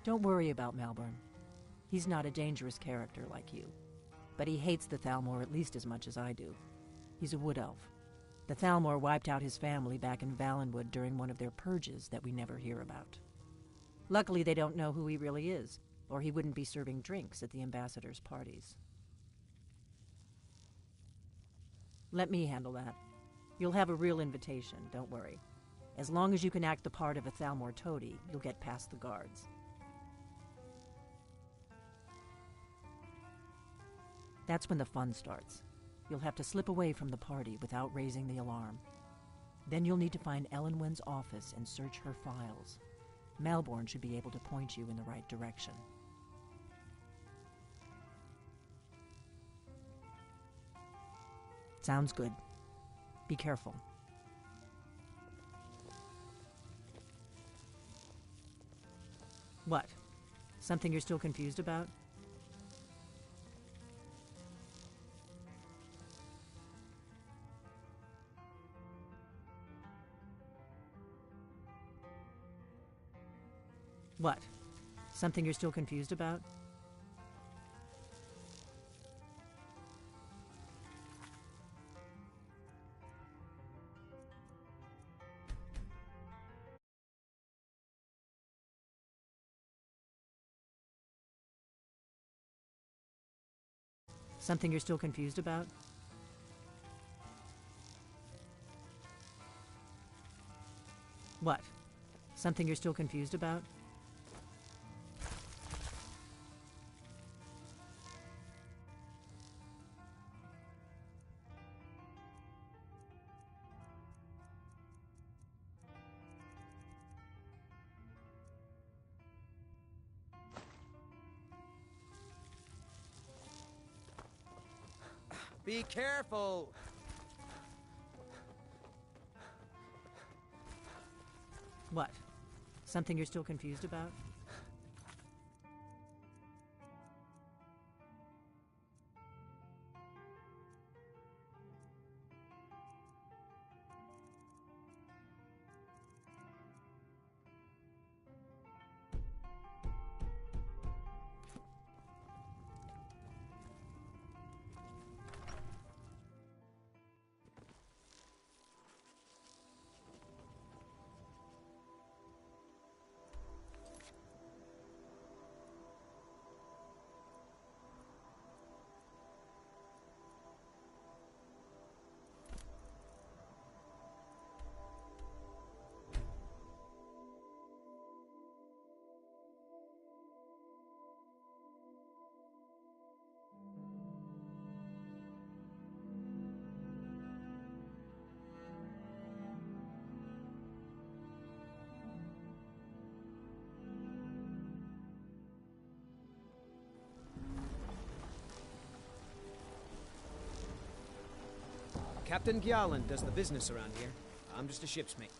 S20: Don't worry about Malborn. He's not a dangerous character like you. But he hates the Thalmor at least as much as I do. He's a wood elf. The Thalmor wiped out his family back in Valenwood during one of their purges that we never hear about. Luckily, they don't know who he really is, or he wouldn't be serving drinks at the ambassadors' parties. Let me handle that. You'll have a real invitation, don't worry. As long as you can act the part of a Thalmor toady, you'll get past the guards. That's when the fun starts. You'll have to slip away from the party without raising the alarm. Then you'll need to find Elenwen's office and search her files. Malborn should be able to point you in the right direction. Sounds good. Be careful. What? Something you're still confused about? What? Something you're still confused about? Something you're still confused about? What? Something you're still confused about?
S4: Be careful!
S20: What? Something you're still confused about?
S4: Captain Gjalland does the business around here. I'm just a ship's mate.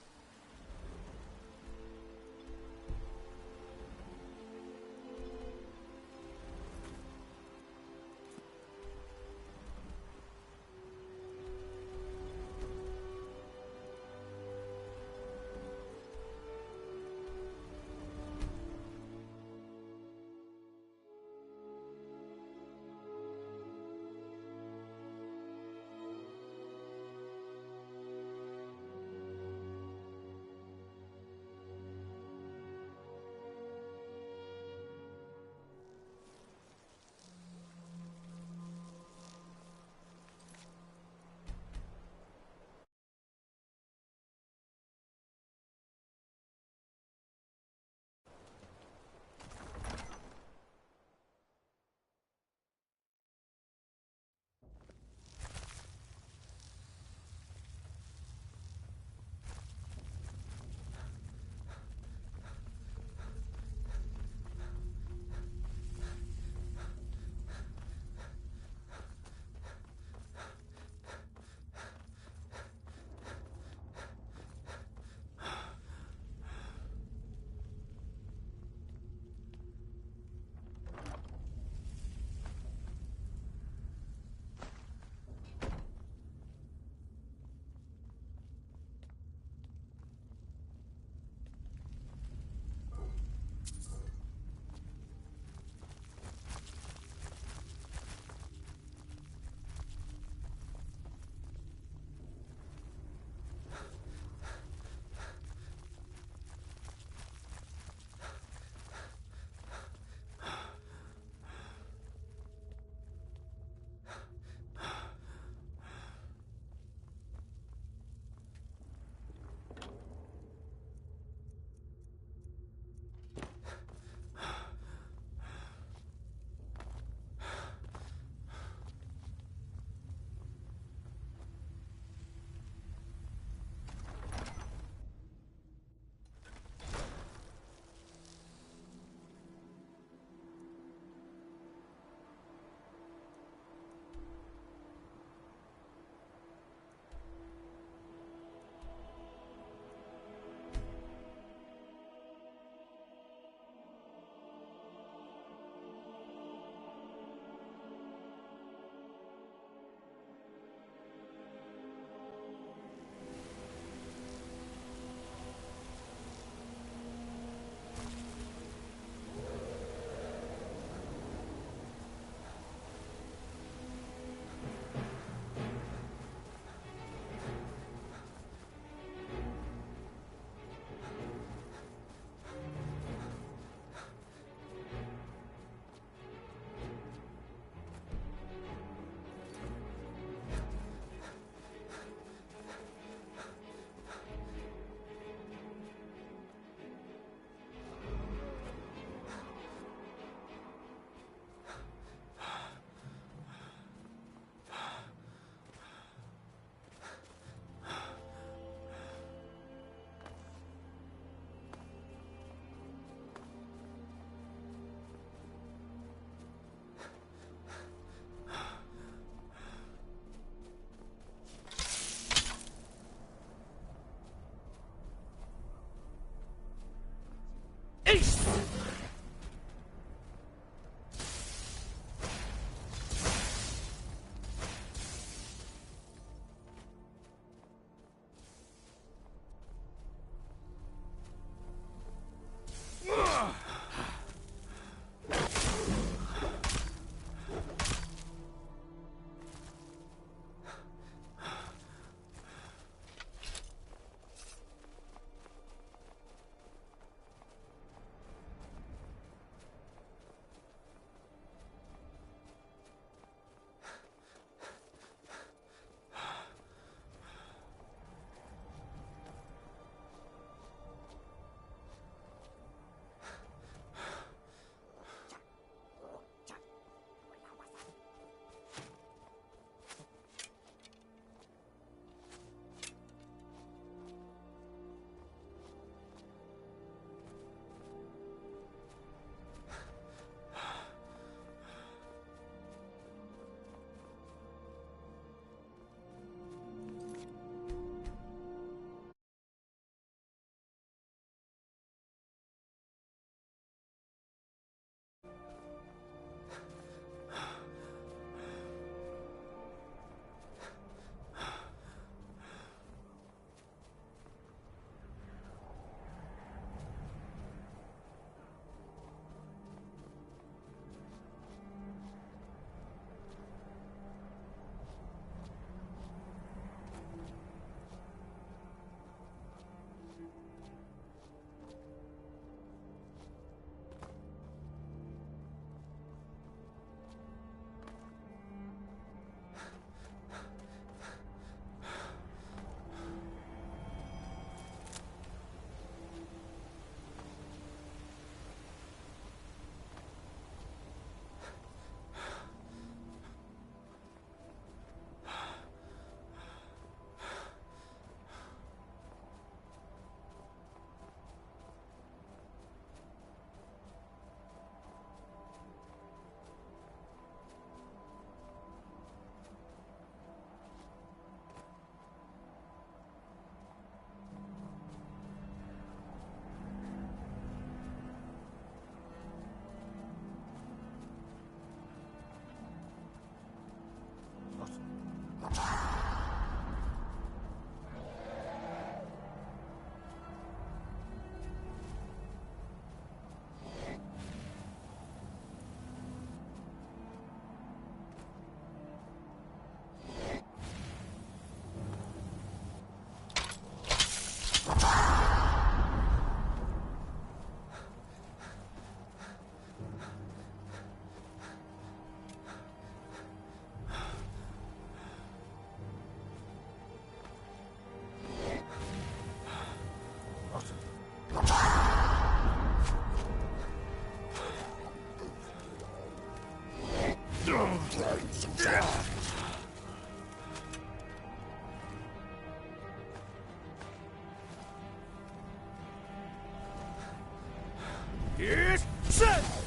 S16: Yes, sir!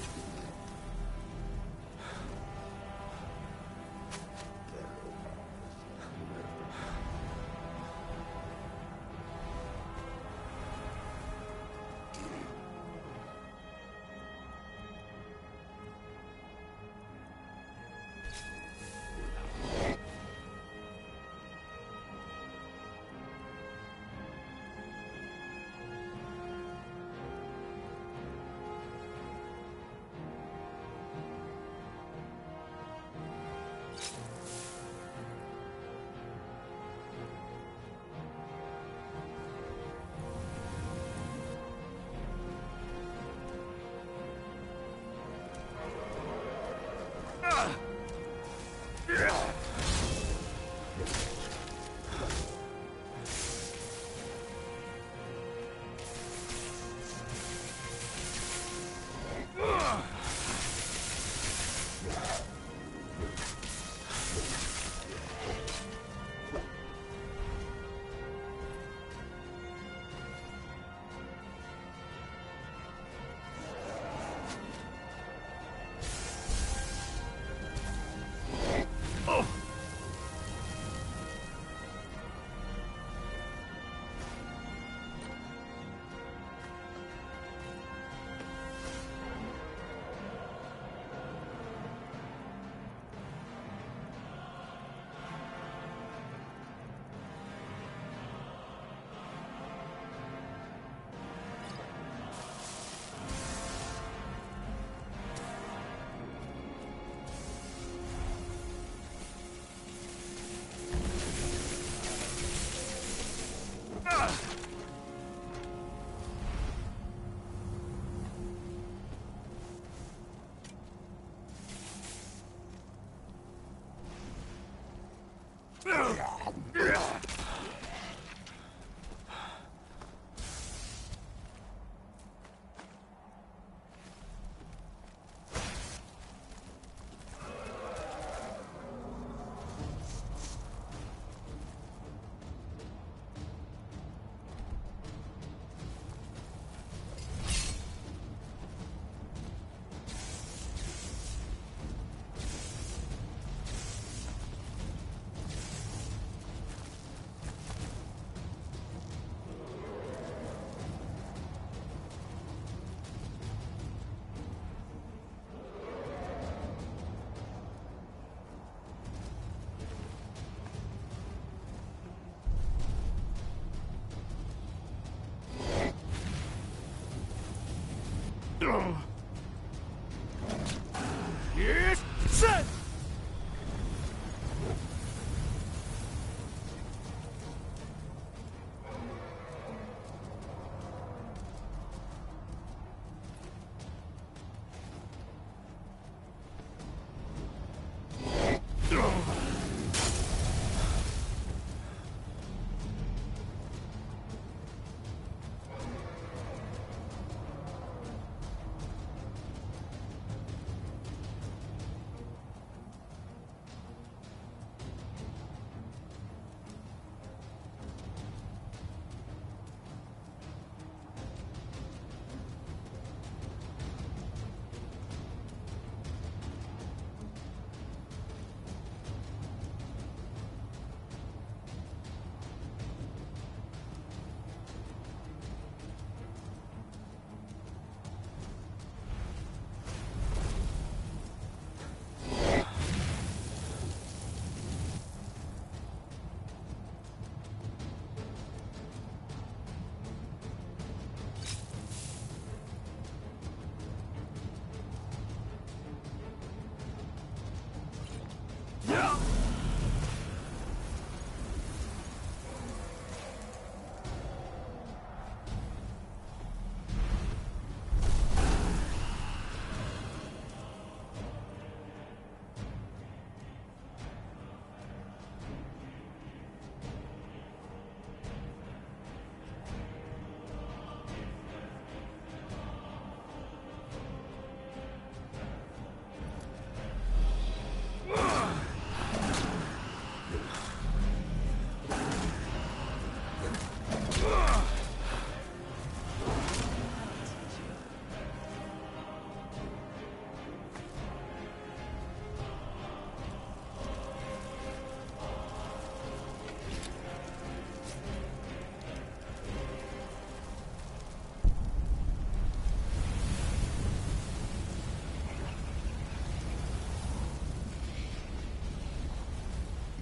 S16: Yes, sir!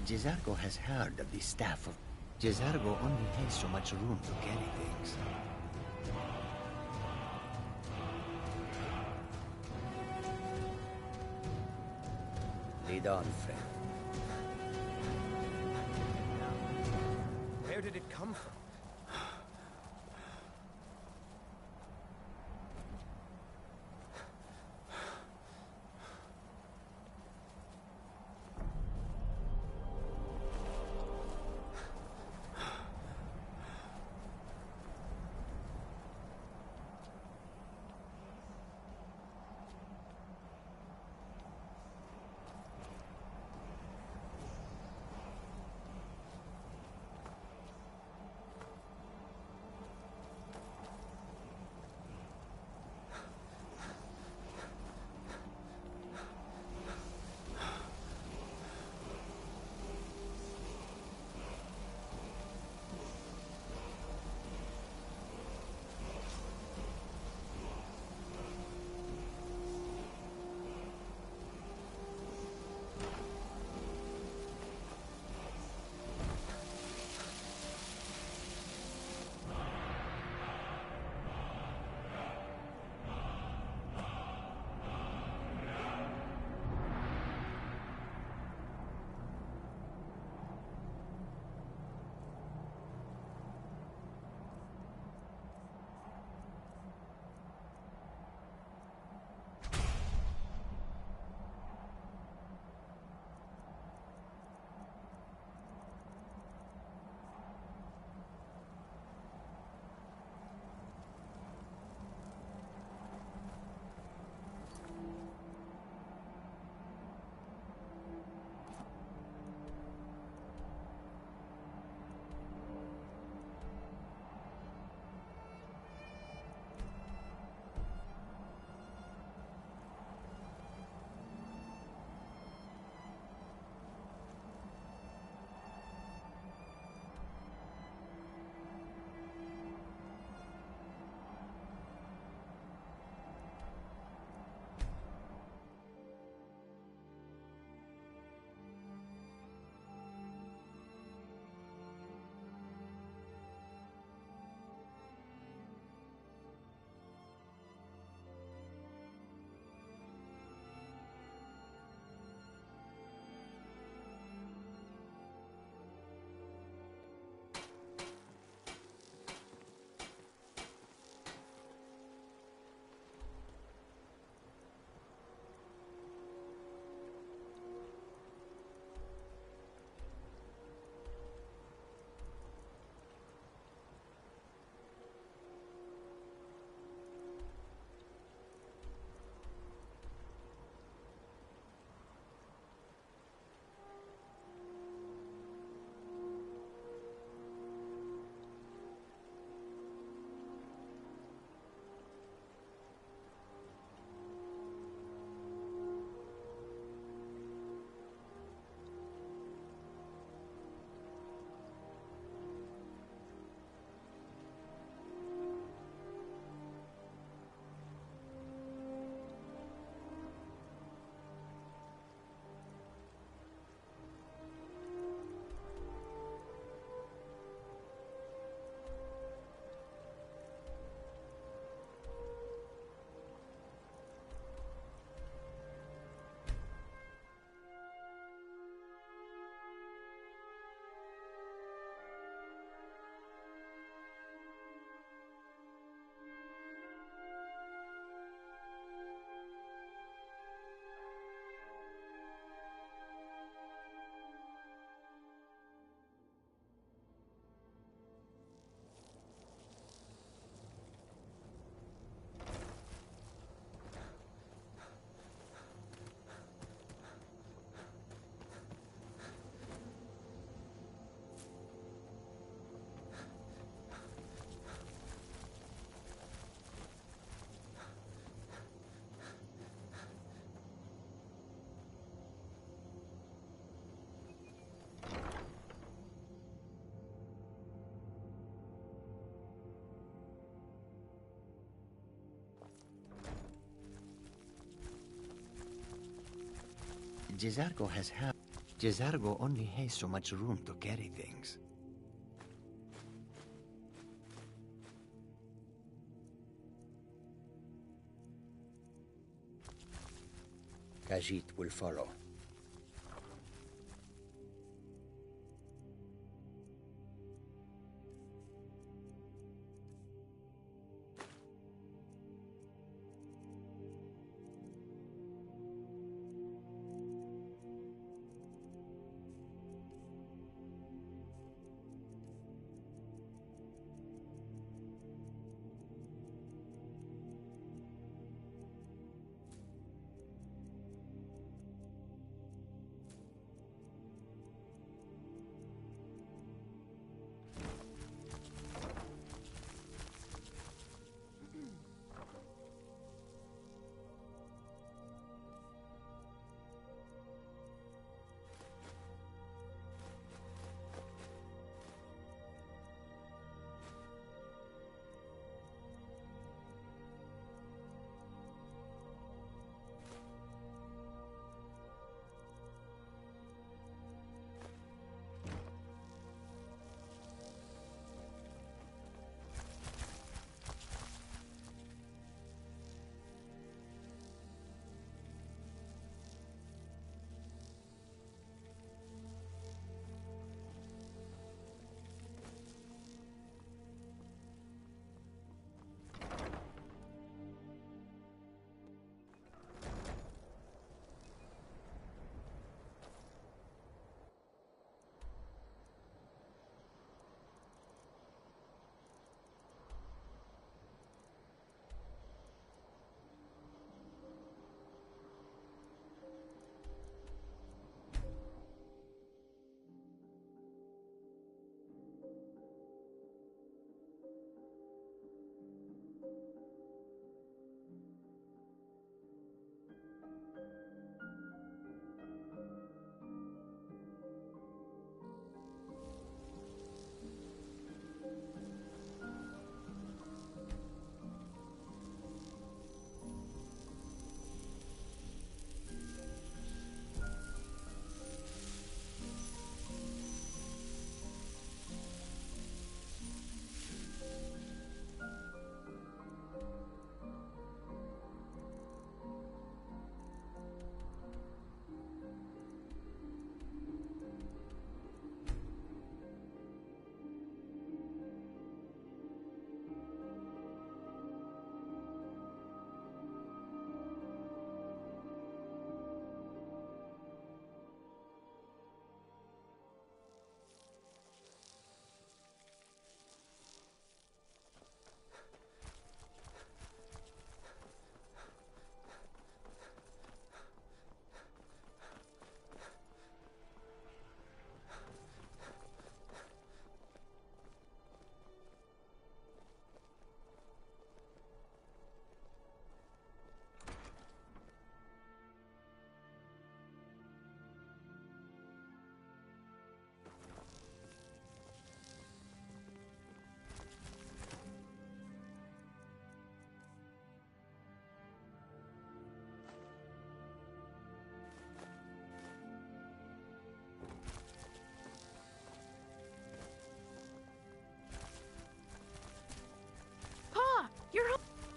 S21: Jizargo has heard of the staff of... Jizargo only has so much room to carry things. Lead on, friend.
S4: Where did it come from?
S21: Jizargo has heard... Jezargo only has so much room to carry things. Khajiit will follow.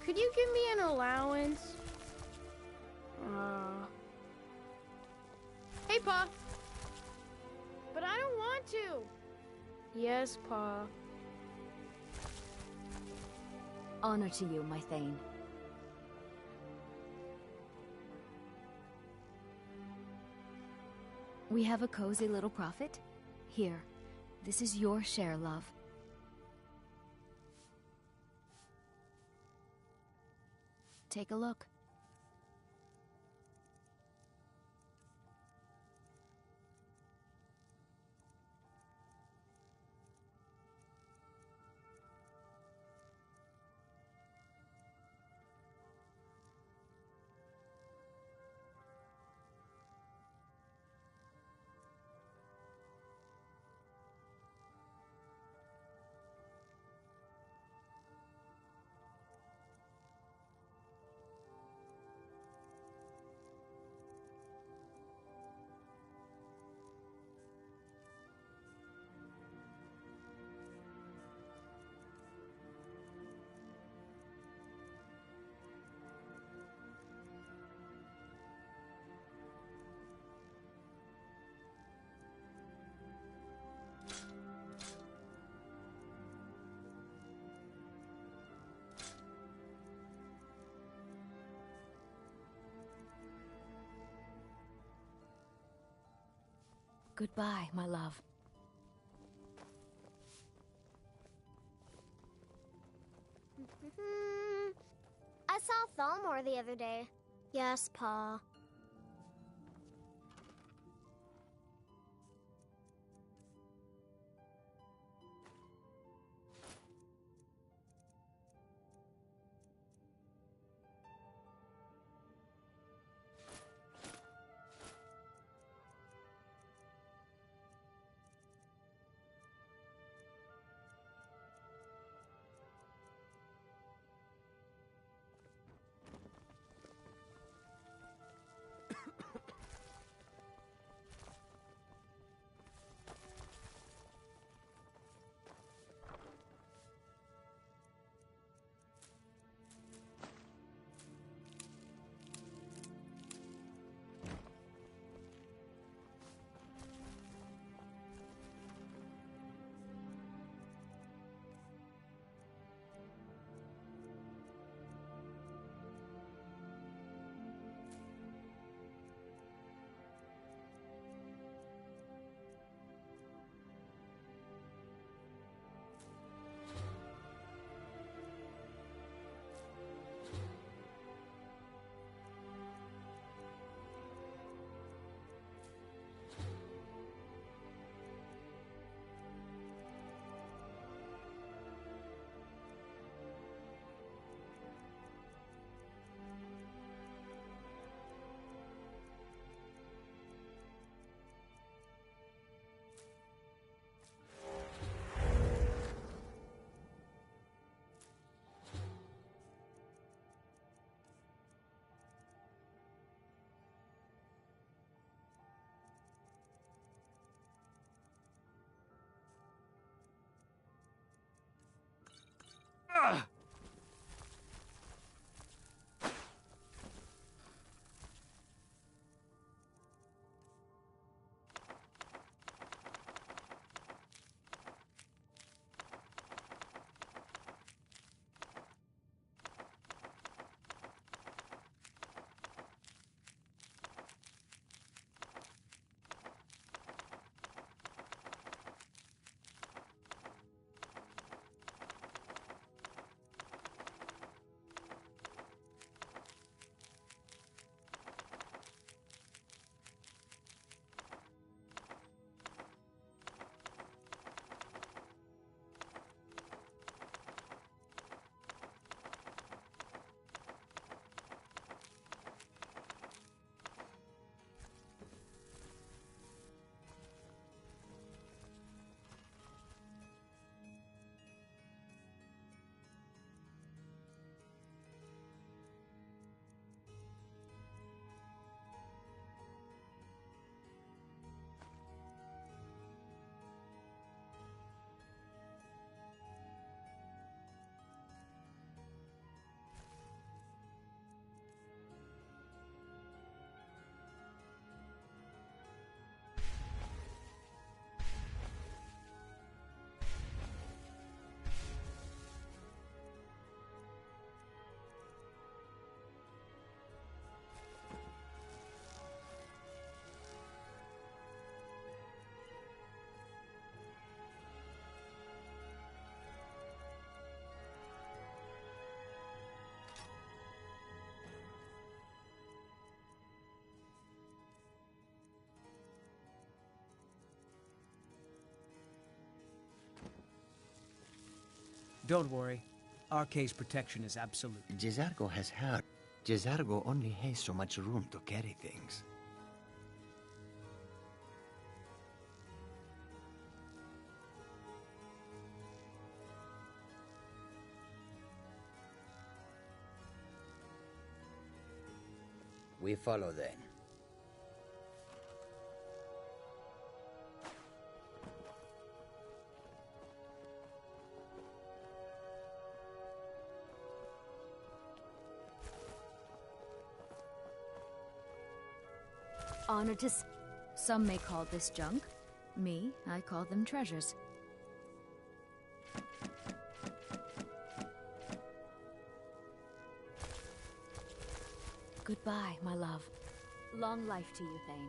S1: Could you give me an allowance? Hey, Pa. But I don't want to. Yes, Pa.
S22: Honor to you, my Thane. We have a cozy little profit. Here, this is your share, love. Take a look. Goodbye, my love.
S11: I saw Thalmor the other day. Yes, Pa.
S4: Don't worry. Our case protection is absolute.
S21: Jezargo has heard. Jezargo only has so much room to carry things. We follow then.
S22: Honor to some may call this junk. Me, I call them treasures. Goodbye, my love. Long life to you, Thane.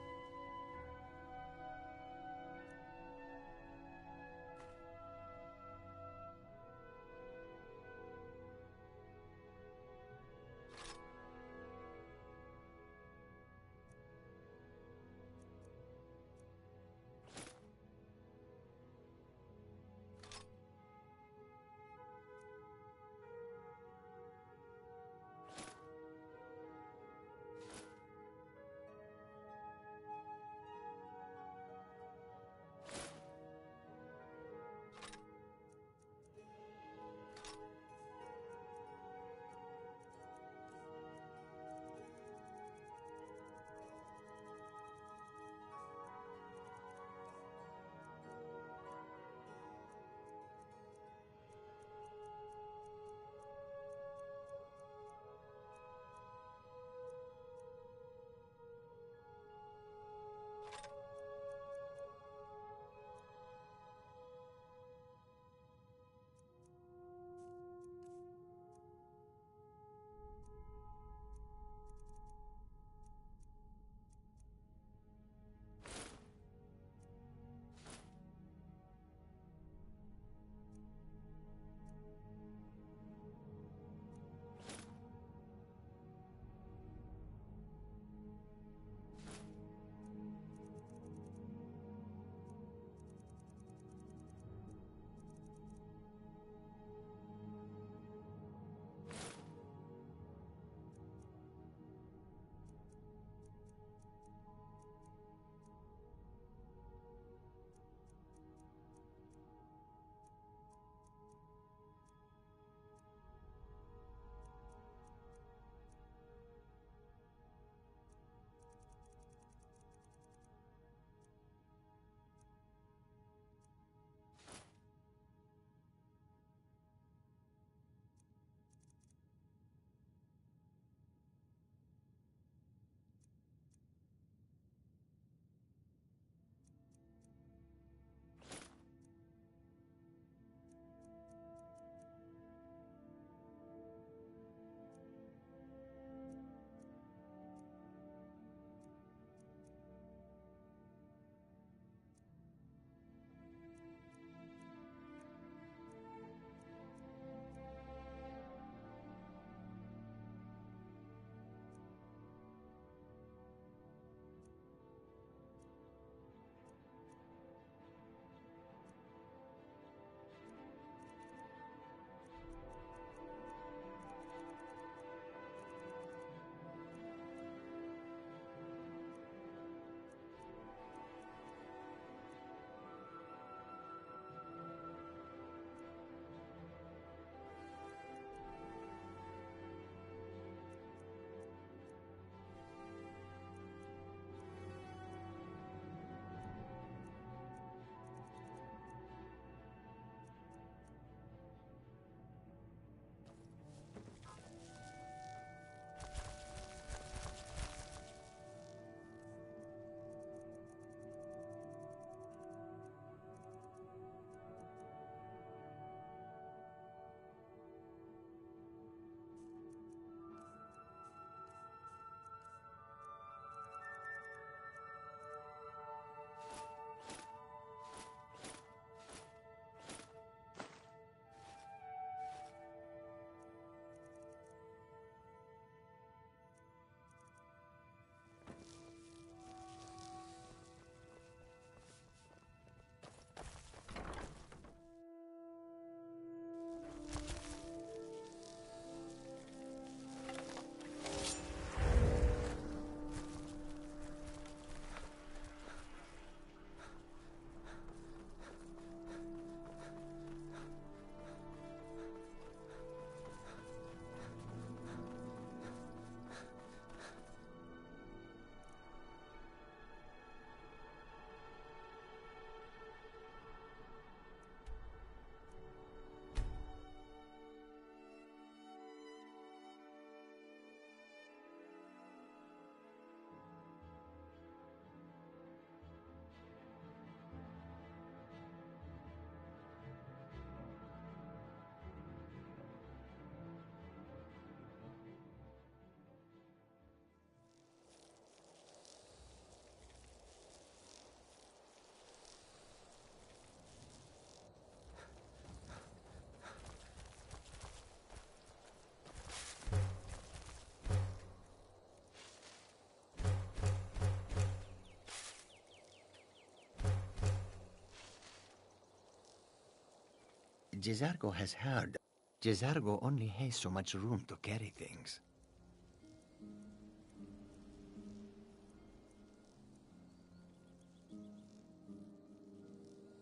S21: Jizargo has heard. Jizargo only has so much room to carry things.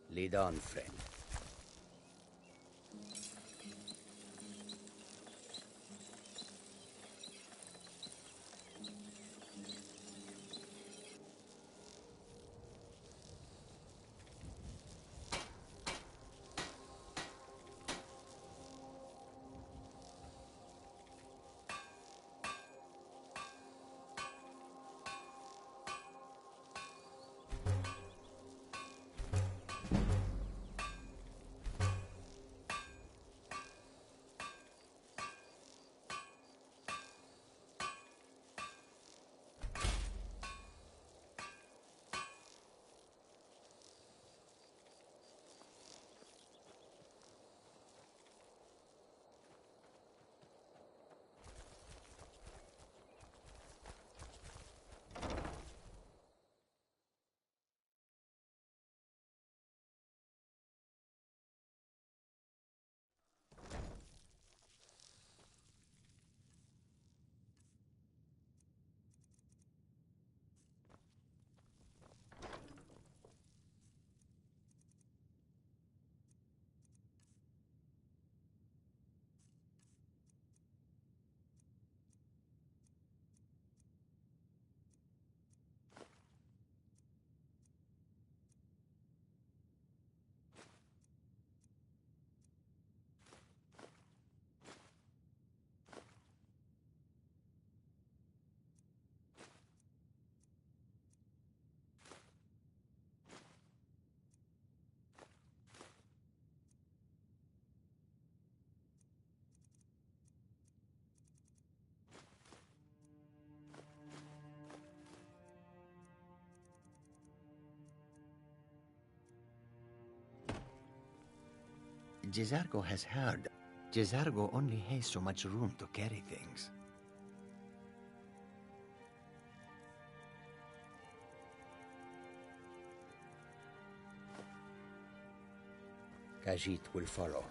S6: Lead on, friend.
S21: Jizargo has heard. Jizargo only has so much room to carry things.
S6: Khajiit will follow.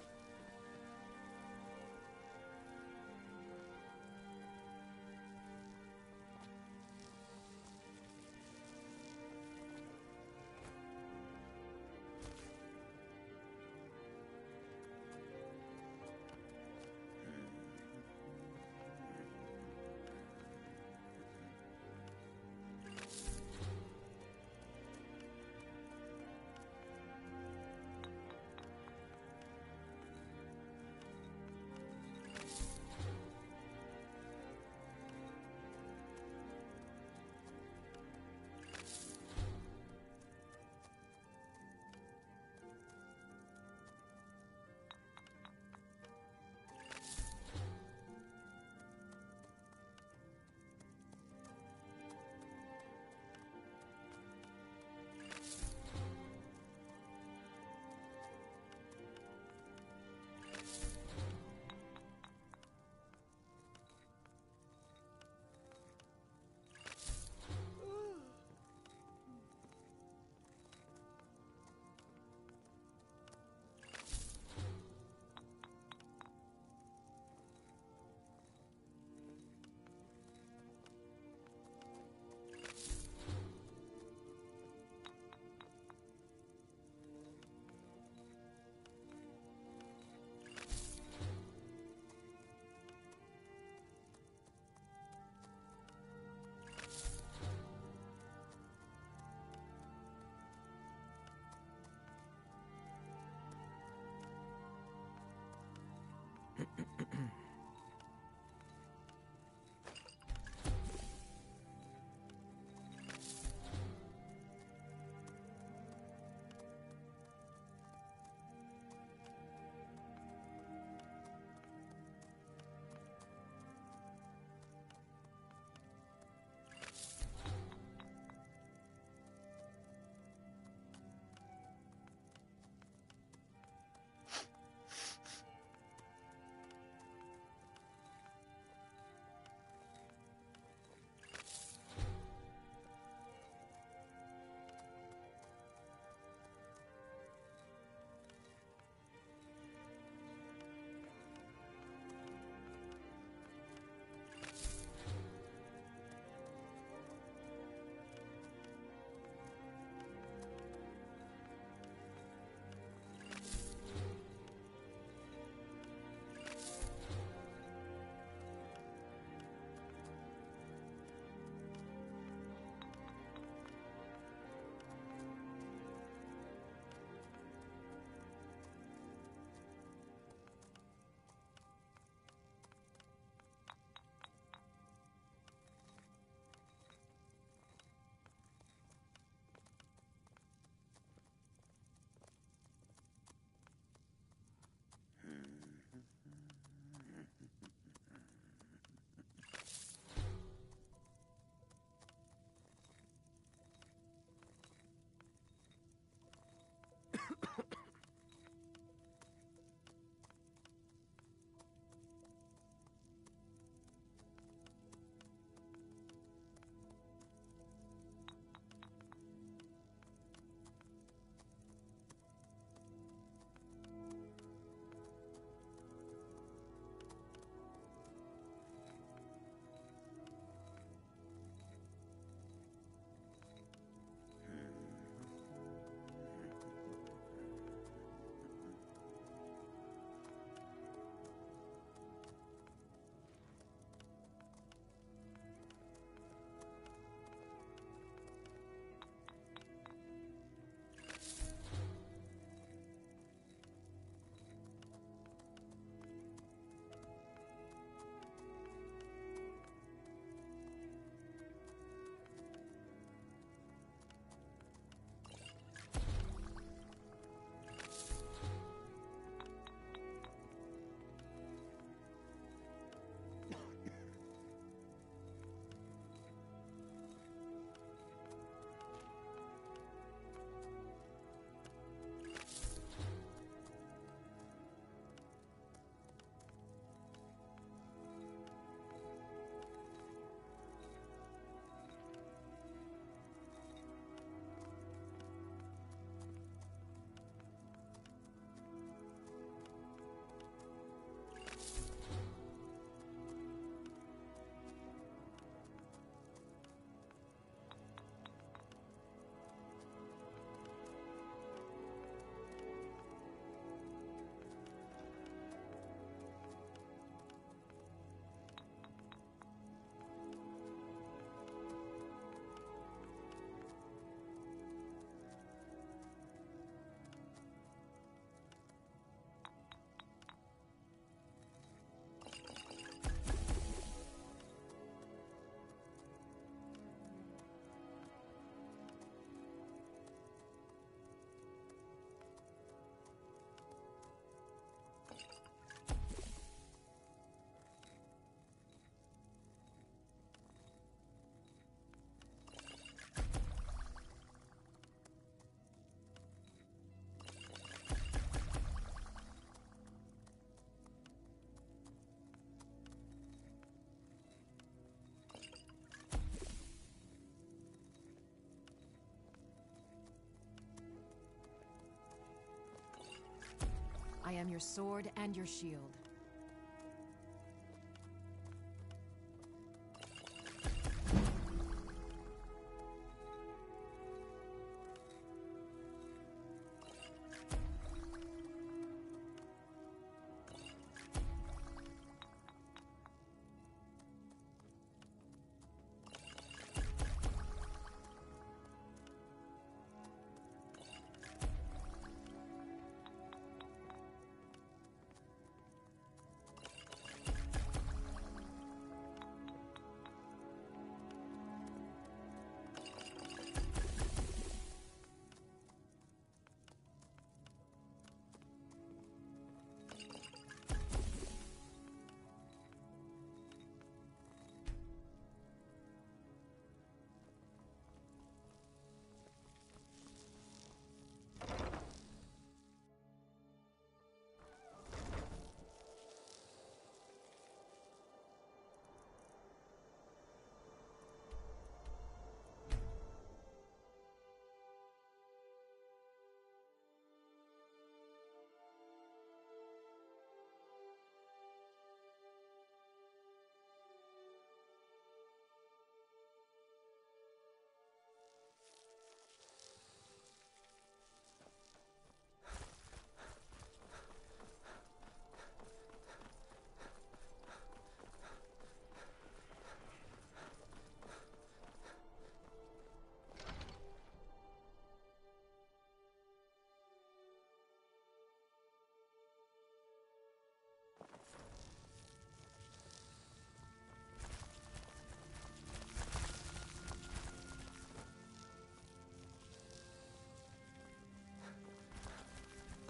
S6: am your sword and your shield.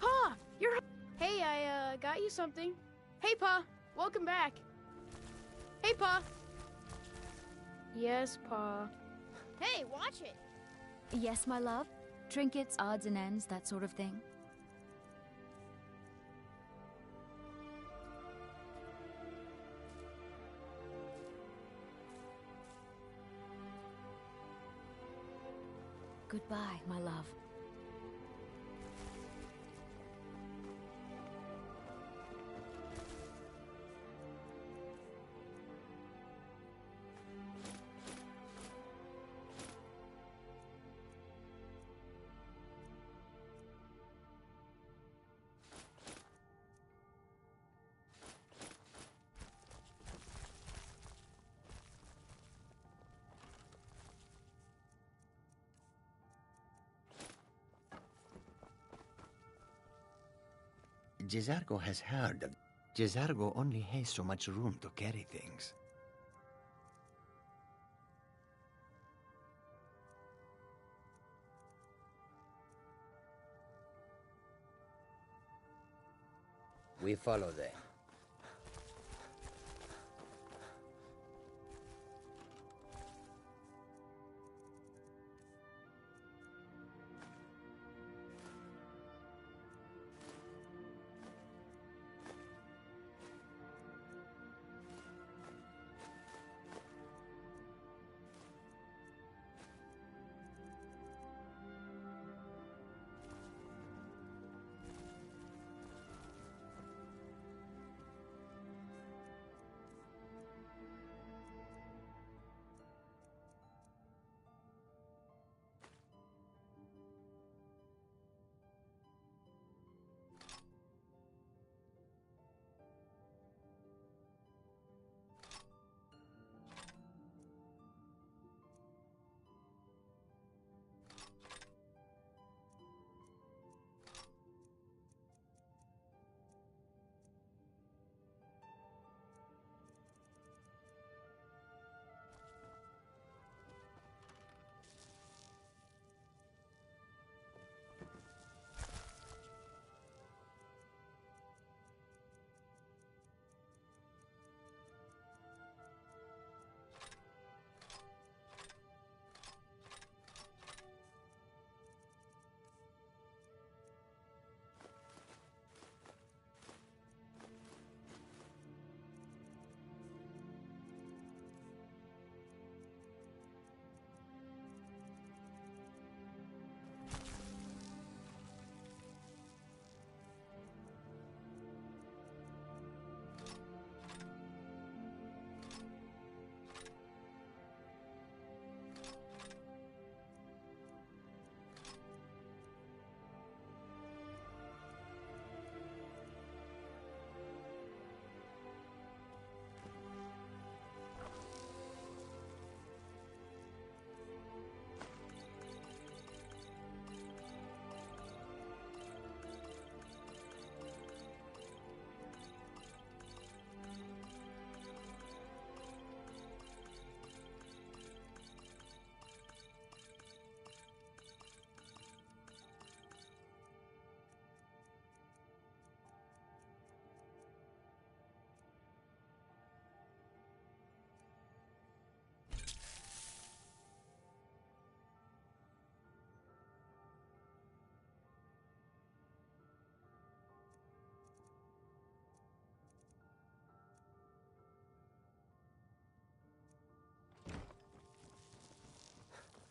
S1: Pa! You're... Hey, I got you something. Hey, Pa! Welcome back. Hey, Pa! Yes, Pa.
S11: Hey, watch it!
S22: Yes, my love? Trinkets, odds and ends, that sort of thing? Goodbye, my love.
S21: Jizargo has heard of... Jizargo only has so much room to carry things.
S7: We follow them.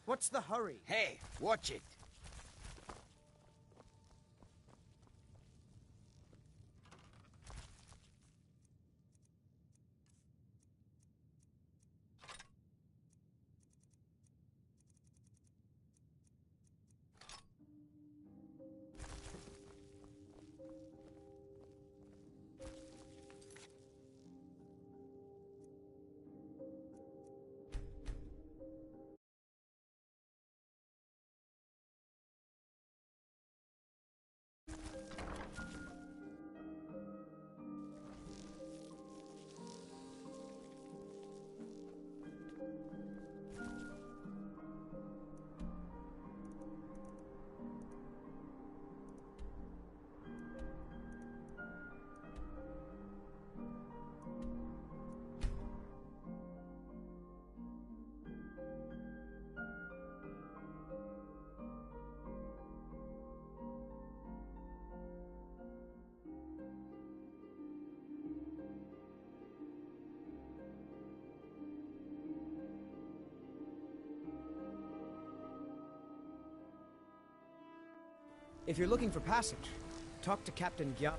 S4: What's the hurry?
S21: Hey, watch it.
S4: If you're looking for passage, talk to Captain Gya.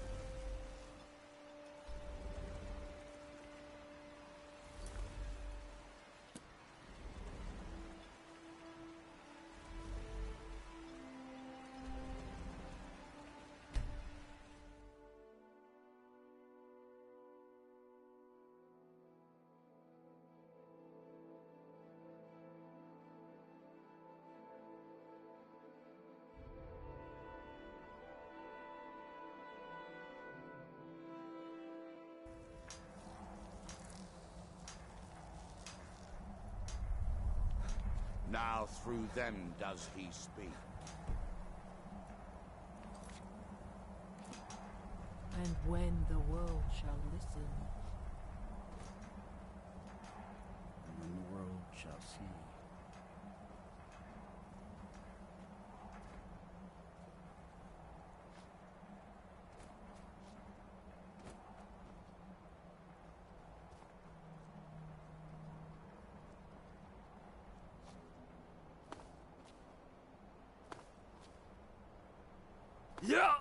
S3: Now through them does he speak.
S5: And when the world shall listen.
S9: And when the world shall see.
S16: Yeah!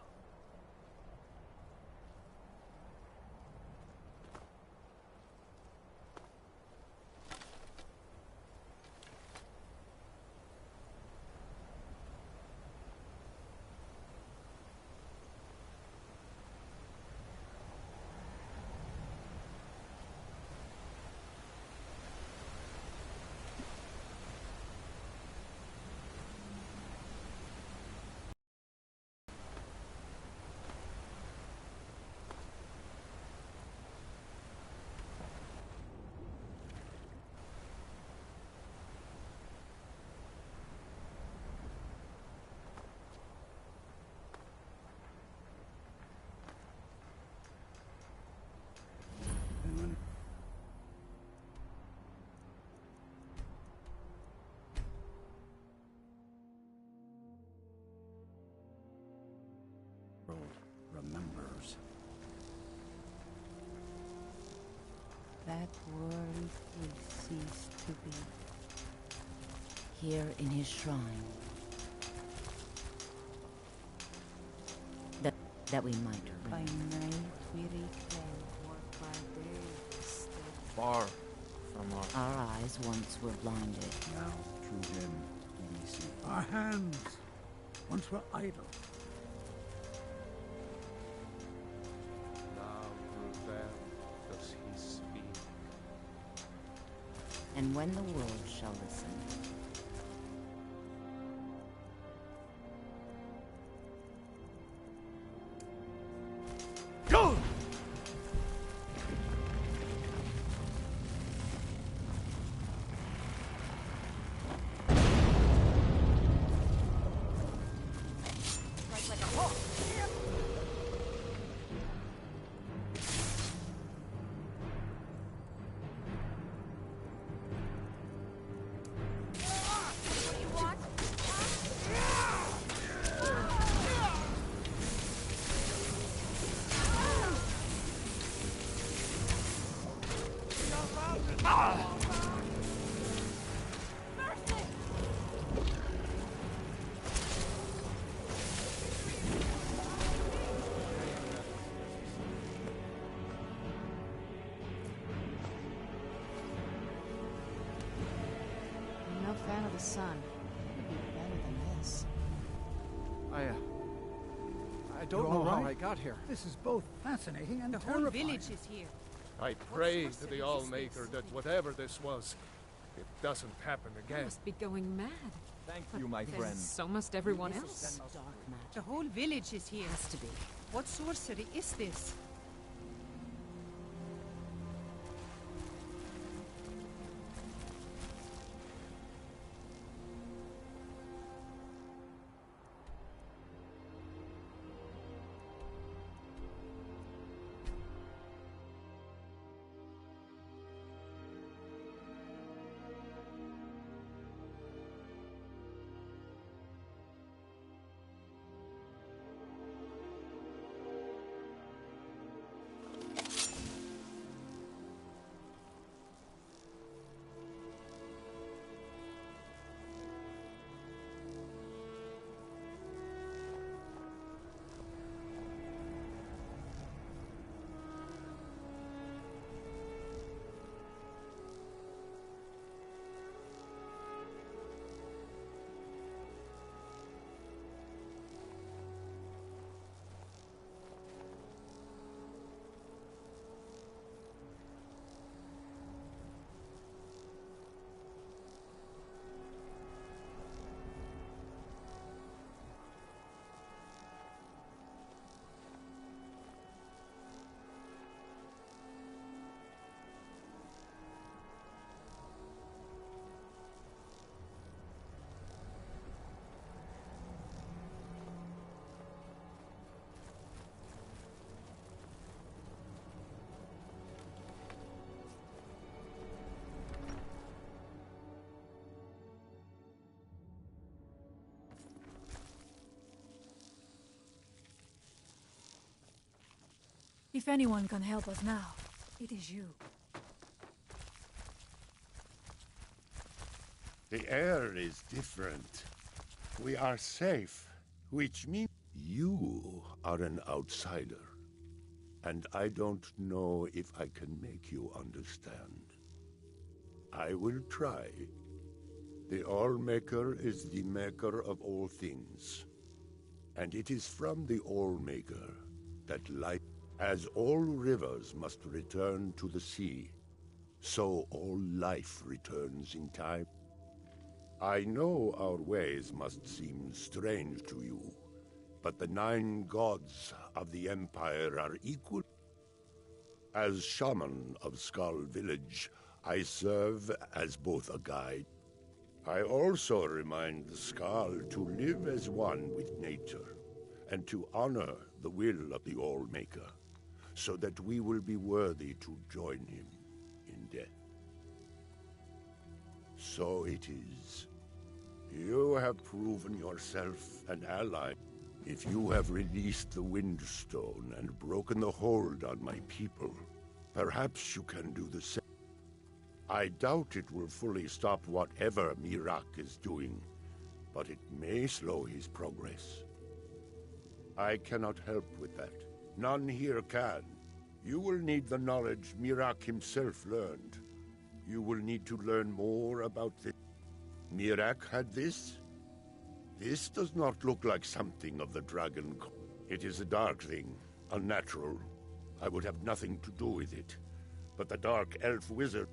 S9: Remembers.
S8: That world will cease to be.
S10: Here in his shrine. That we might
S8: By
S10: remember.
S8: night we reclaim what by day is still.
S19: Far from us.
S10: Our eyes once were blinded.
S9: Now, through him, we see.
S15: Our hands once were idle.
S18: Now through them does he speak.
S10: And when the world shall listen.
S16: Go!
S17: sun. It could be better than this.
S16: I don't know how I got here.
S2: This is both fascinating and
S8: The
S2: terrifying.
S8: whole village is here.
S18: I pray to the Allmaker that whatever this was, it doesn't happen
S8: You
S18: again.
S8: must be going mad.
S13: Thank you, my friend.
S8: So must everyone else.
S10: Dark magic.
S8: The whole village is here.
S10: Has to be.
S8: What sorcery is this?
S23: If anyone can help us now, it is you.
S24: The air is different. We are safe, which means you are an outsider. And I don't know if I can make you understand. I will try. The Allmaker is the maker of all things. And it is from the Allmaker that life, as all rivers must return to the sea, so all life returns in time. I know our ways must seem strange to you, but the 9 gods of the Empire are equal. As shaman of Skull Village, I serve as both a guide. I also remind the Skull to live as one with nature, and to honor the will of the Allmaker, so that we will be worthy to join him in death. So it is. You have proven yourself an ally. If you have released the Windstone and broken the hold on my people, perhaps you can do the same. I doubt it will fully stop whatever Miraak is doing, but it may slow his progress. I cannot help with that. None here can. You will need the knowledge Miraak himself learned. You will need to learn more about this. Miraak had this? This does not look like something of the Dragon. It is a dark thing, unnatural. I would have nothing to do with it. But the Dark Elf Wizard,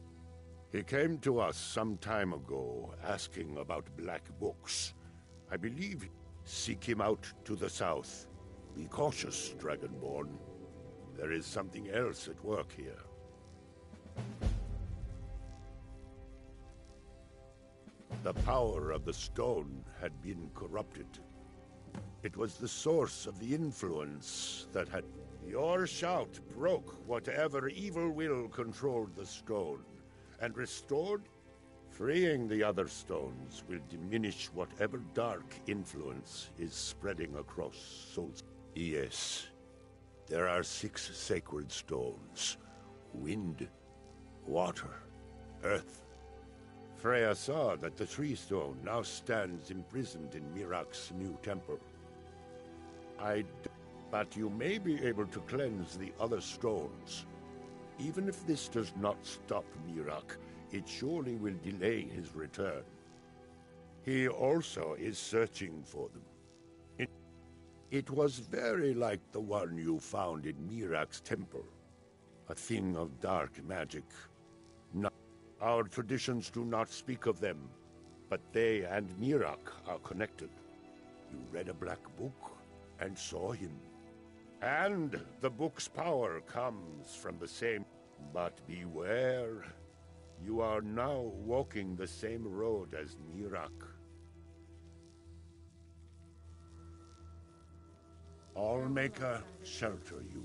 S24: he came to us some time ago, asking about black books. I believe seek him out to the south. Be cautious, Dragonborn. There is something else at work here. The power of the stone had been corrupted. It was the source of the influence that had... Your shout broke whatever evil will controlled the stone, and restored... Freeing the other stones will diminish whatever dark influence is spreading across souls. Yes, there are 6 sacred stones. Wind, water, earth. Freya saw that the Tree Stone now stands imprisoned in Miraak's new temple. But you may be able to cleanse the other stones. Even if this does not stop Miraak, it surely will delay his return. He also is searching for them. It was very like the one you found in Mirak's temple. A thing of dark magic. Our traditions do not speak of them, but they and Mirak are connected. You read a black book and saw him. And the book's power comes from the same. But beware. You are now walking the same road as Mirak. Allmaker shelter you.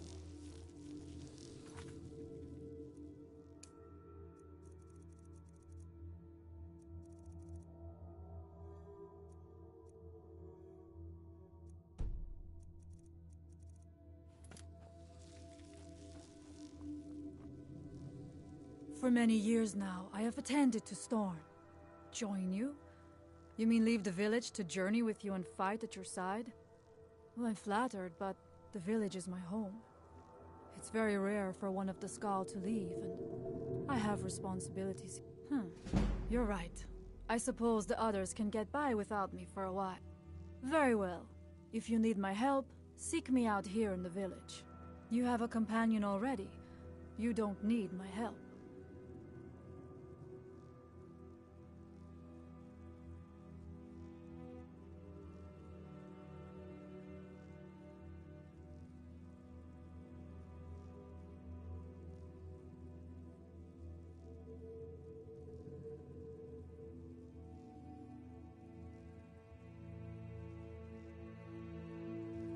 S23: For many years now, I have attended to Storm. Join you? You mean leave the village to journey with you and fight at your side? Well, I'm flattered, but the village is my home. It's very rare for one of the Skal to leave, and I have responsibilities. You're right. I suppose the others can get by without me for a while. Very well. If you need my help, seek me out here in the village. You have a companion already. You don't need my help.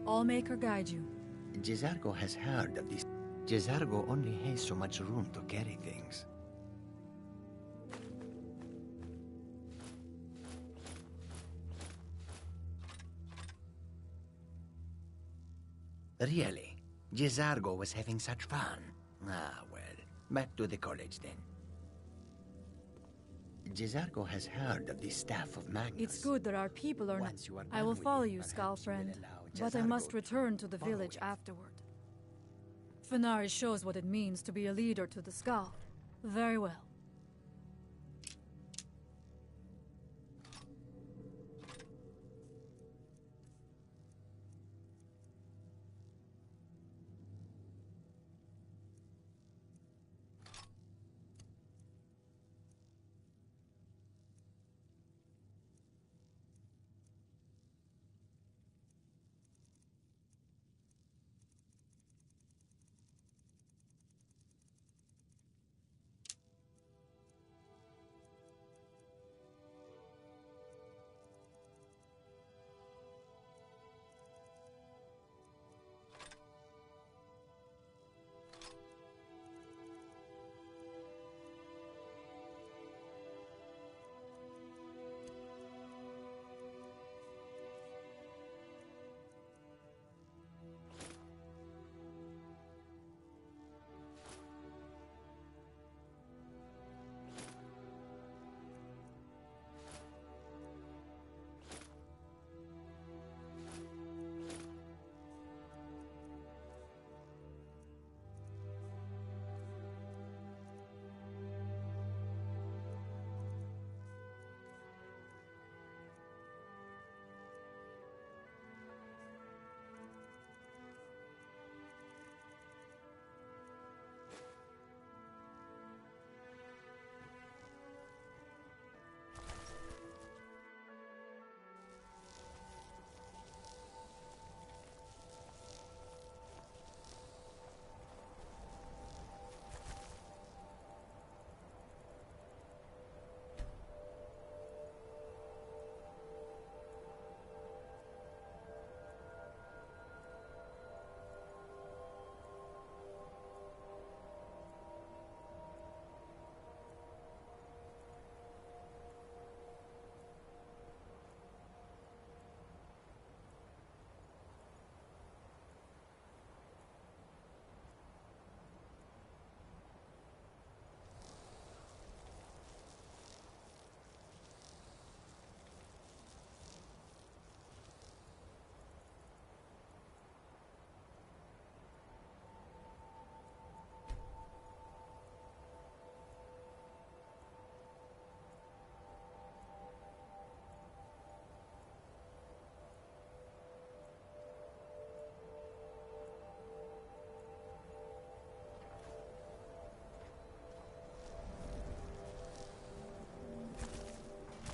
S23: Allmaker guide you.
S21: Jizargo has heard of this. Jizargo only has so much room to carry things. Really? Jizargo was having such fun. Ah, well. Back to the college then. Jizargo has heard of the Staff of Magnus.
S23: It's good that our people are not. I will follow you, Skal friend. But I must return to the village afterward. Fenari shows what it means to be a leader to the Skal. Very well.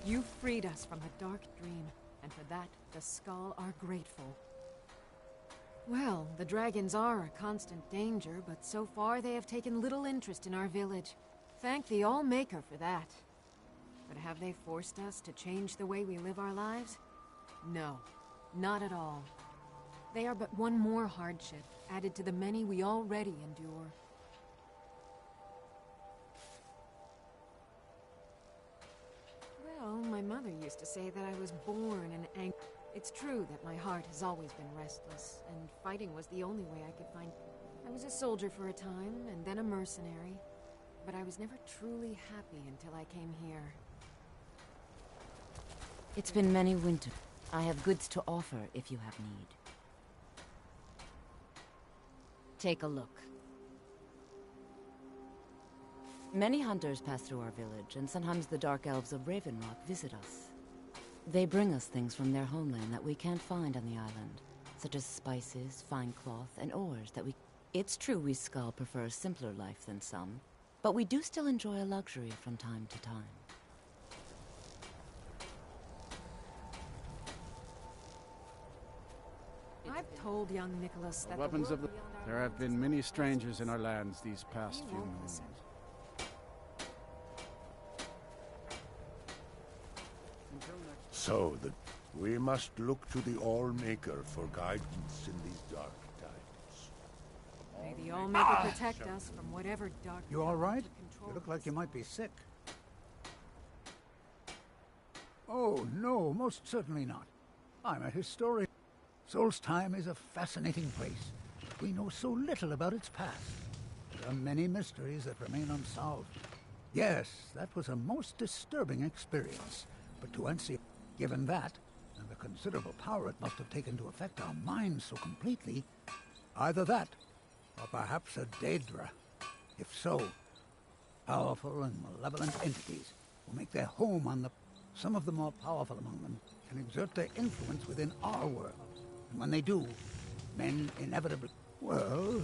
S6: You freed us from a dark dream, and for that, the Skull are grateful. Well, the dragons are a constant danger, but so far they have taken little interest in our village. Thank the All-Maker for that. But have they forced us to change the way we live our lives? No, not at all. They are but one more hardship, added to the many we already endure. Well, my mother used to say that I was born an angry. It's true that my heart has always been restless, and fighting was the only way I could find. I was a soldier for a time, and then a mercenary, but I was never truly happy until I came here. It's been many winters. I have goods to offer if you have need. Take a look. Many hunters pass through our village, and sometimes the Dark Elves of Raven Rock visit us. They bring us things from their homeland that we can't find on the island, such as spices, fine cloth, and ores that we... It's true we Skull prefer a simpler life than some, but we do still enjoy a luxury from time to time. I've told young Nicholas that
S16: Weapons of the... There have been many strangers in our lands these past few moons.
S24: So that we must look to the All-Maker for guidance in these dark times.
S6: May the All-Maker protect us from whatever dark...
S2: You all right? You look like you might be sick. Oh, no, most certainly not. I'm a historian. Solstheim is a fascinating place. We know so little about its past. There are many mysteries that remain unsolved. Yes, that was a most disturbing experience. But to answer, given that, and the considerable power it must have taken to affect our minds so completely, either that, or perhaps a Daedra. If so, powerful and malevolent entities will make their home on the... Some of the more powerful among them can exert their influence within our world. And when they do, men inevitably... Well,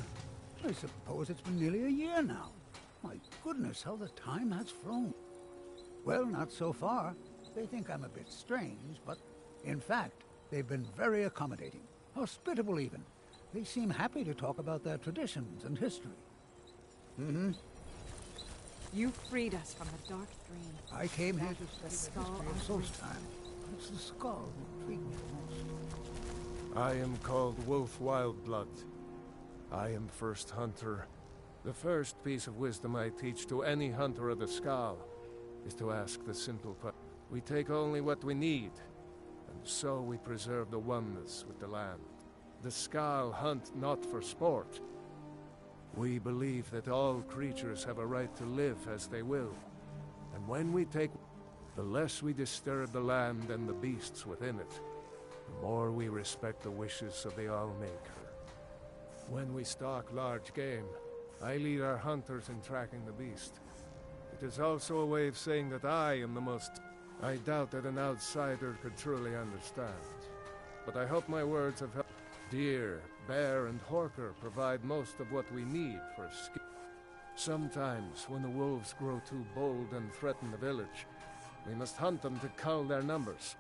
S2: I suppose it's been nearly a year now. My goodness, how the time has flown. Well, not so far. They think I'm a bit strange, but in fact, they've been very accommodating. Hospitable, even. They seem happy to talk about their traditions and history. Mm-hmm.
S6: You freed us from a dark dream.
S2: I came here to study the history of Solstheim. It's the Skull who intrigued me the most.
S18: I am called Wolf Wildblood. I am first hunter. The first piece of wisdom I teach to any hunter of the Skull is to ask the simple question. We take only what we need, and so we preserve the oneness with the land. The Skull hunt not for sport. We believe that all creatures have a right to live as they will, and when we take, the less we disturb the land and the beasts within it, the more we respect the wishes of the All-Maker. When we stalk large game, I lead our hunters in tracking the beast. It is also a way of saying that I am the most... I doubt that an outsider could truly understand, but I hope my words have helped. Deer, bear, and horker provide most of what we need for escape. Sometimes, when the wolves grow too bold and threaten the village, we must hunt them to cull their numbers.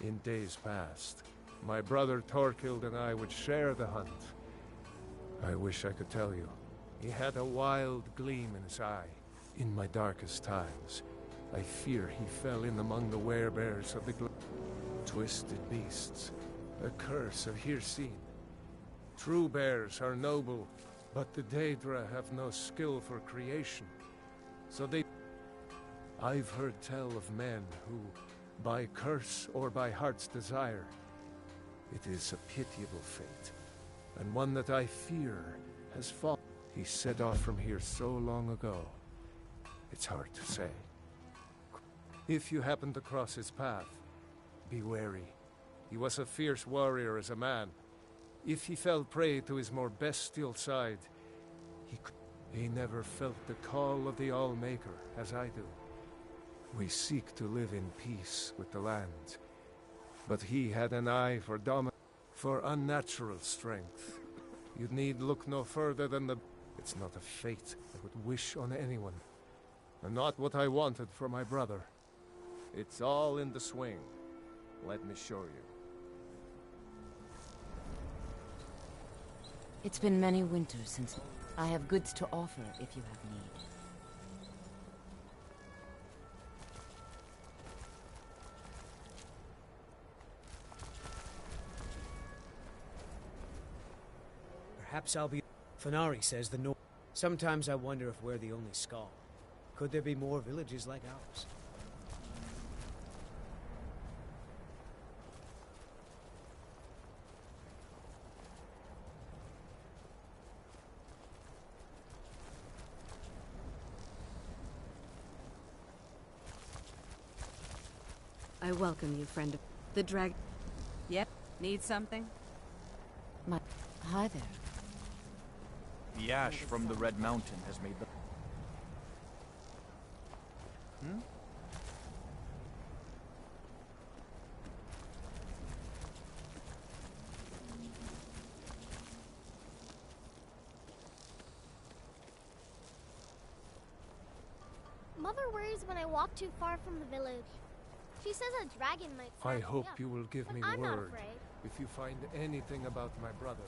S18: In days past, my brother Torkild and I would share the hunt. I wish I could tell you. He had a wild gleam in his eye. In my darkest times, I fear he fell in among the werebears of the twisted beasts, a curse of Hircine. True bears are noble, but the Daedra have no skill for creation. So I've heard tell of men who, by curse or by heart's desire, it is a pitiable fate, and one that I fear has fallen. He set off from here so long ago, it's hard to say. If you happen to cross his path, be wary. He was a fierce warrior as a man. If he fell prey to his more bestial side, he never felt the call of the All-Maker as I do. We seek to live in peace with the land, but he had an eye for for unnatural strength. You'd need look no further than the... It's not a fate I would wish on anyone, and not what I wanted for my brother. It's all in the swing. Let me show you.
S6: It's been many winters since I have goods to offer if you have need.
S4: Perhaps I'll be... Fenari says the north... Sometimes I wonder if we're the only Skull. Could there be more villages like ours?
S6: I welcome you, friend of the drag...
S12: Yep. Need something?
S6: Hi there.
S13: The ash from the Red Mountain has made the...
S11: Mother worries when I walk too far from the village. She says a dragon might
S18: I
S11: snap me
S18: hope
S11: up,
S18: you will give
S11: but
S18: me
S11: I'm not
S18: word
S11: afraid.
S18: if you find anything about my brother.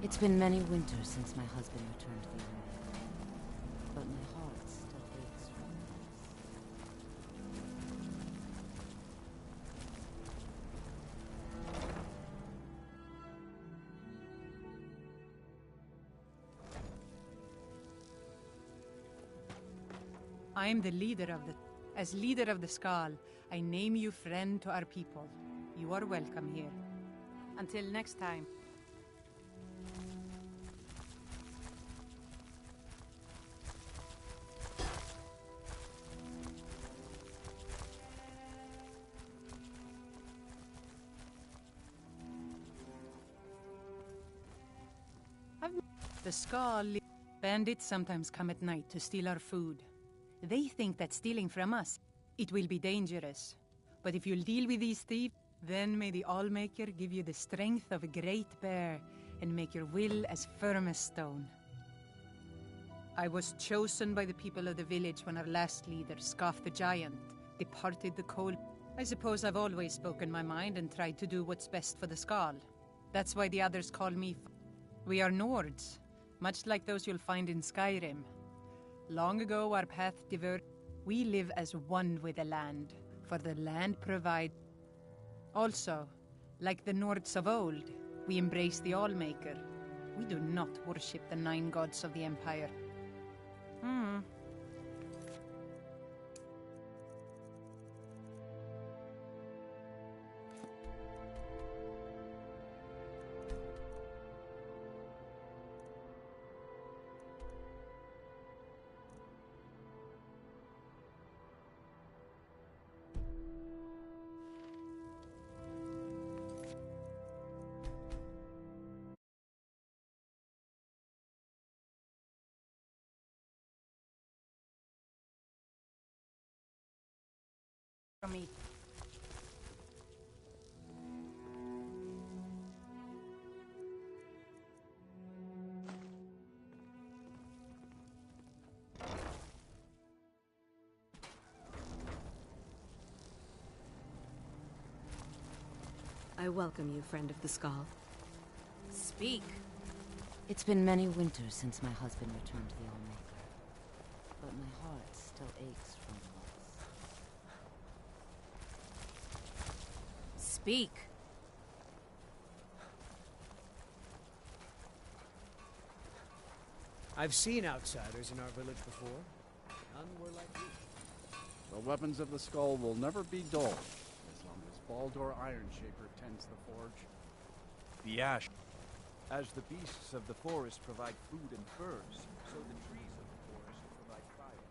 S6: It's been many winters since my husband returned to the Old, but my heart still aches for him.
S12: I am the leader of the... As leader of the Skull, I name you friend to our people. You are welcome here. Until next time. The Skull... Bandits sometimes come at night to steal our food. They think that stealing from us, it will be dangerous. But if you'll deal with these thieves, then may the Allmaker give you the strength of a great bear and make your will as firm as stone. I was chosen by the people of the village when our last leader, Scoff the Giant, departed the cold. I suppose I've always spoken my mind and tried to do what's best for the Skull. That's why the others call me... We are Nords, much like those you'll find in Skyrim. Long ago our path diverged. We live as one with the land, for the land provides. Also, like the Nords of old, we embrace the Allmaker. We do not worship the 9 gods of the Empire. From me.
S6: I welcome you, friend of the Skull.
S12: Speak.
S6: It's been many winters since my husband returned to the Allmaker, but my heart still aches from the loss.
S12: Speak.
S4: I've seen outsiders in our village before. None were like you.
S16: The weapons of the Skull will never be dull, as long as Baldur Ironshaper tends the forge.
S13: The ash. As the beasts of the forest provide food and furs, so the trees of the forest provide fire.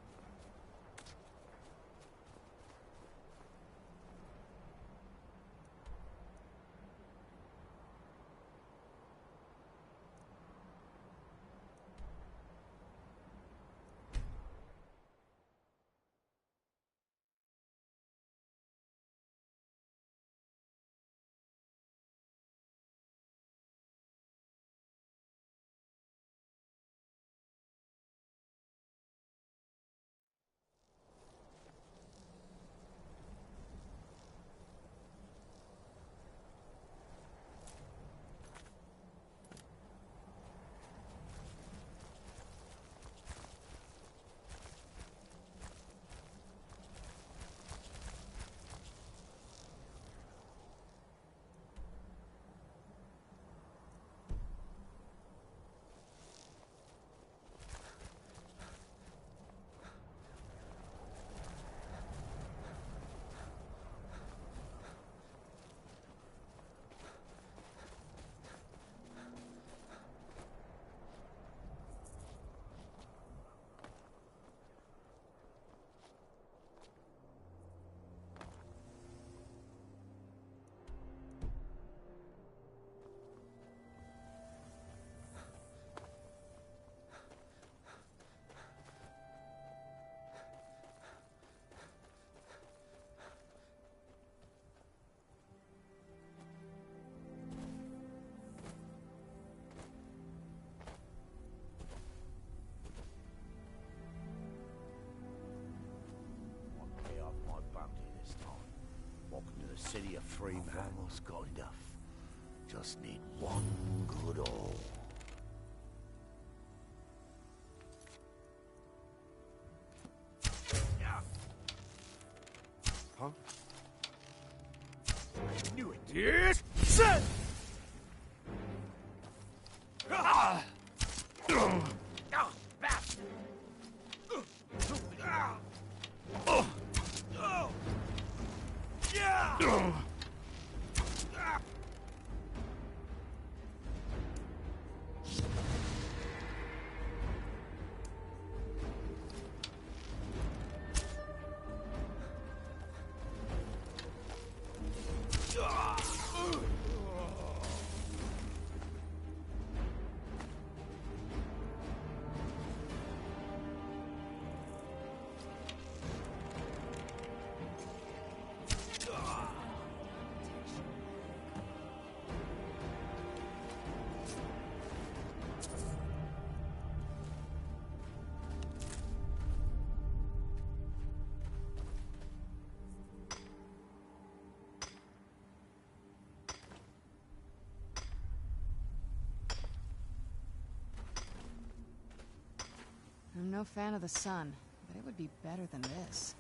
S3: city of free man.
S21: Almost got enough. Just need one good haul.
S3: Huh?
S21: I knew it.
S3: Yes! Set! Ah! Bastard! Yeah!
S6: I'm no fan of the sun, but it would be better than this.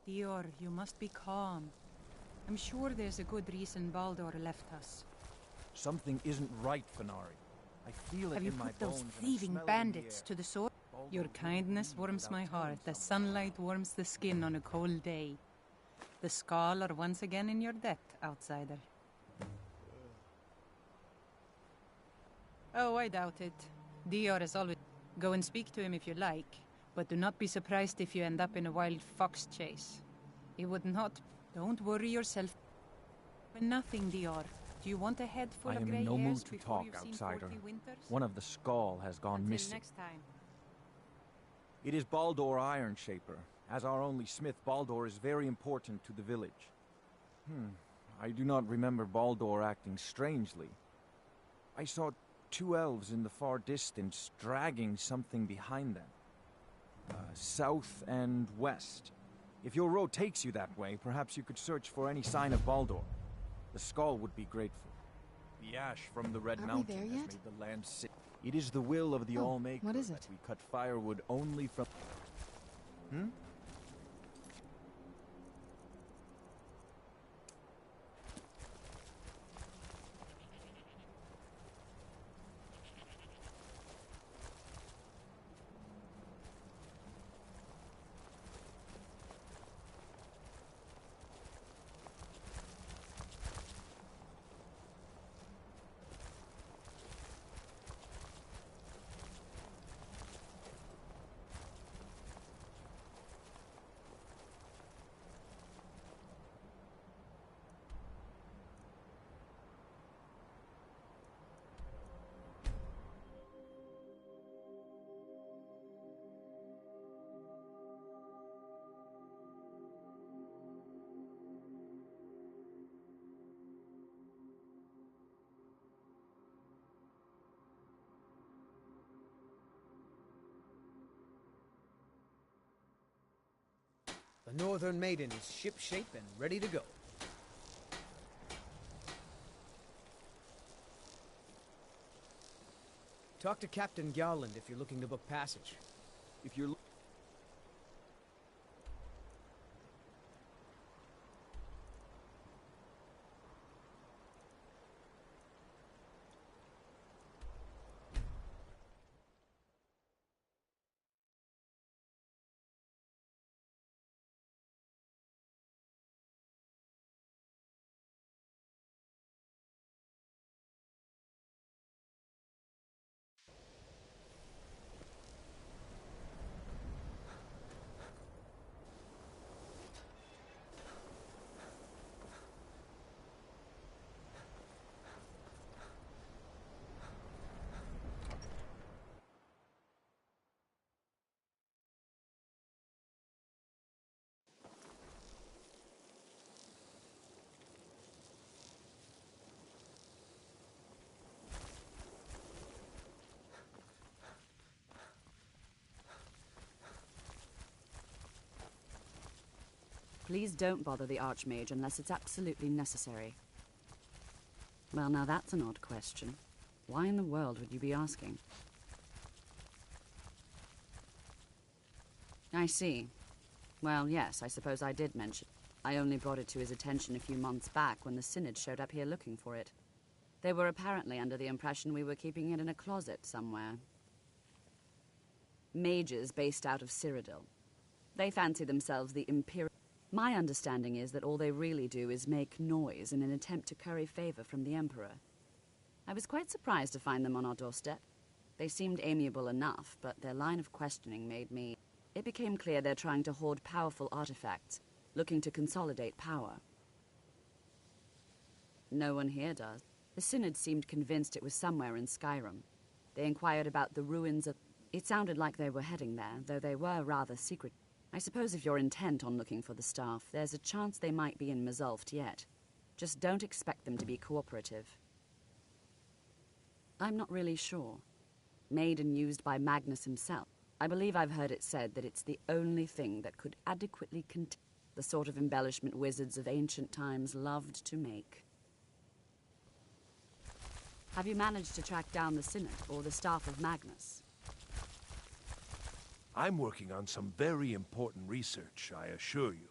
S12: Dior, you must be calm. I'm sure there's a good reason Baldur left us.
S13: Something isn't right, Fenari. I feel it
S12: Have you
S13: in my
S12: put those
S13: bones.
S12: thieving bandits to the sword? Your kindness warms my heart as sunlight warms the skin on a cold day. The Skull are once again in your debt, outsider. Oh, I doubt it. Dior is always... Go and speak to him if you like, but do not be surprised if you end up in a wild fox chase. He would not... Don't worry yourself. Nothing, Dior. Do you want a head full of grey hairs?
S13: I am in no mood to
S12: before
S13: talk,
S12: you've seen
S13: outsider.
S12: 40 winters?
S13: One of the Skull has gone
S12: Until
S13: missing.
S12: next time.
S13: It is Baldur Ironshaper. As our only smith, Baldur is very important to the village. I do not remember Baldur acting strangely. I saw 2 elves in the far distance dragging something behind them. South and west. If your road takes you that way, perhaps you could search for any sign of Baldur. The Skull would be grateful. The ash from the Red Mountain has made the land sick. It is the will of the Allmaker
S6: what is
S13: that
S6: it?
S13: we cut firewood only from...
S4: The Northern Maiden is shipshape and ready to go. Talk to Captain Garland if you're looking to book passage.
S13: If you're...
S1: Please don't bother the Archmage unless it's absolutely necessary. Well, now that's an odd question. Why in the world would you be asking? I see. Well, yes, I suppose I did mention. I only brought it to his attention a few months back when the Synod showed up here looking for it. They were apparently under the impression we were keeping it in a closet somewhere. Mages based out of Cyrodiil. They fancy themselves the Imperial... My understanding is that all they really do is make noise in an attempt to curry favor from the Emperor. I was quite surprised to find them on our doorstep. They seemed amiable enough, but their line of questioning made me... It became clear they're trying to hoard powerful artifacts, looking to consolidate power. No one here does. The Synod seemed convinced it was somewhere in Skyrim. They inquired about the ruins of... It sounded like they were heading there, though they were rather secret. I suppose if you're intent on looking for the staff, there's a chance they might be in Mazulft yet. Just don't expect them to be cooperative. I'm not really sure. Made and used by Magnus himself. I believe I've heard it said that it's the only thing that could adequately contain the sort of embellishment wizards of ancient times loved to make. Have you managed to track down the Synod or the staff of Magnus?
S24: I'm working on some very important research, I assure you.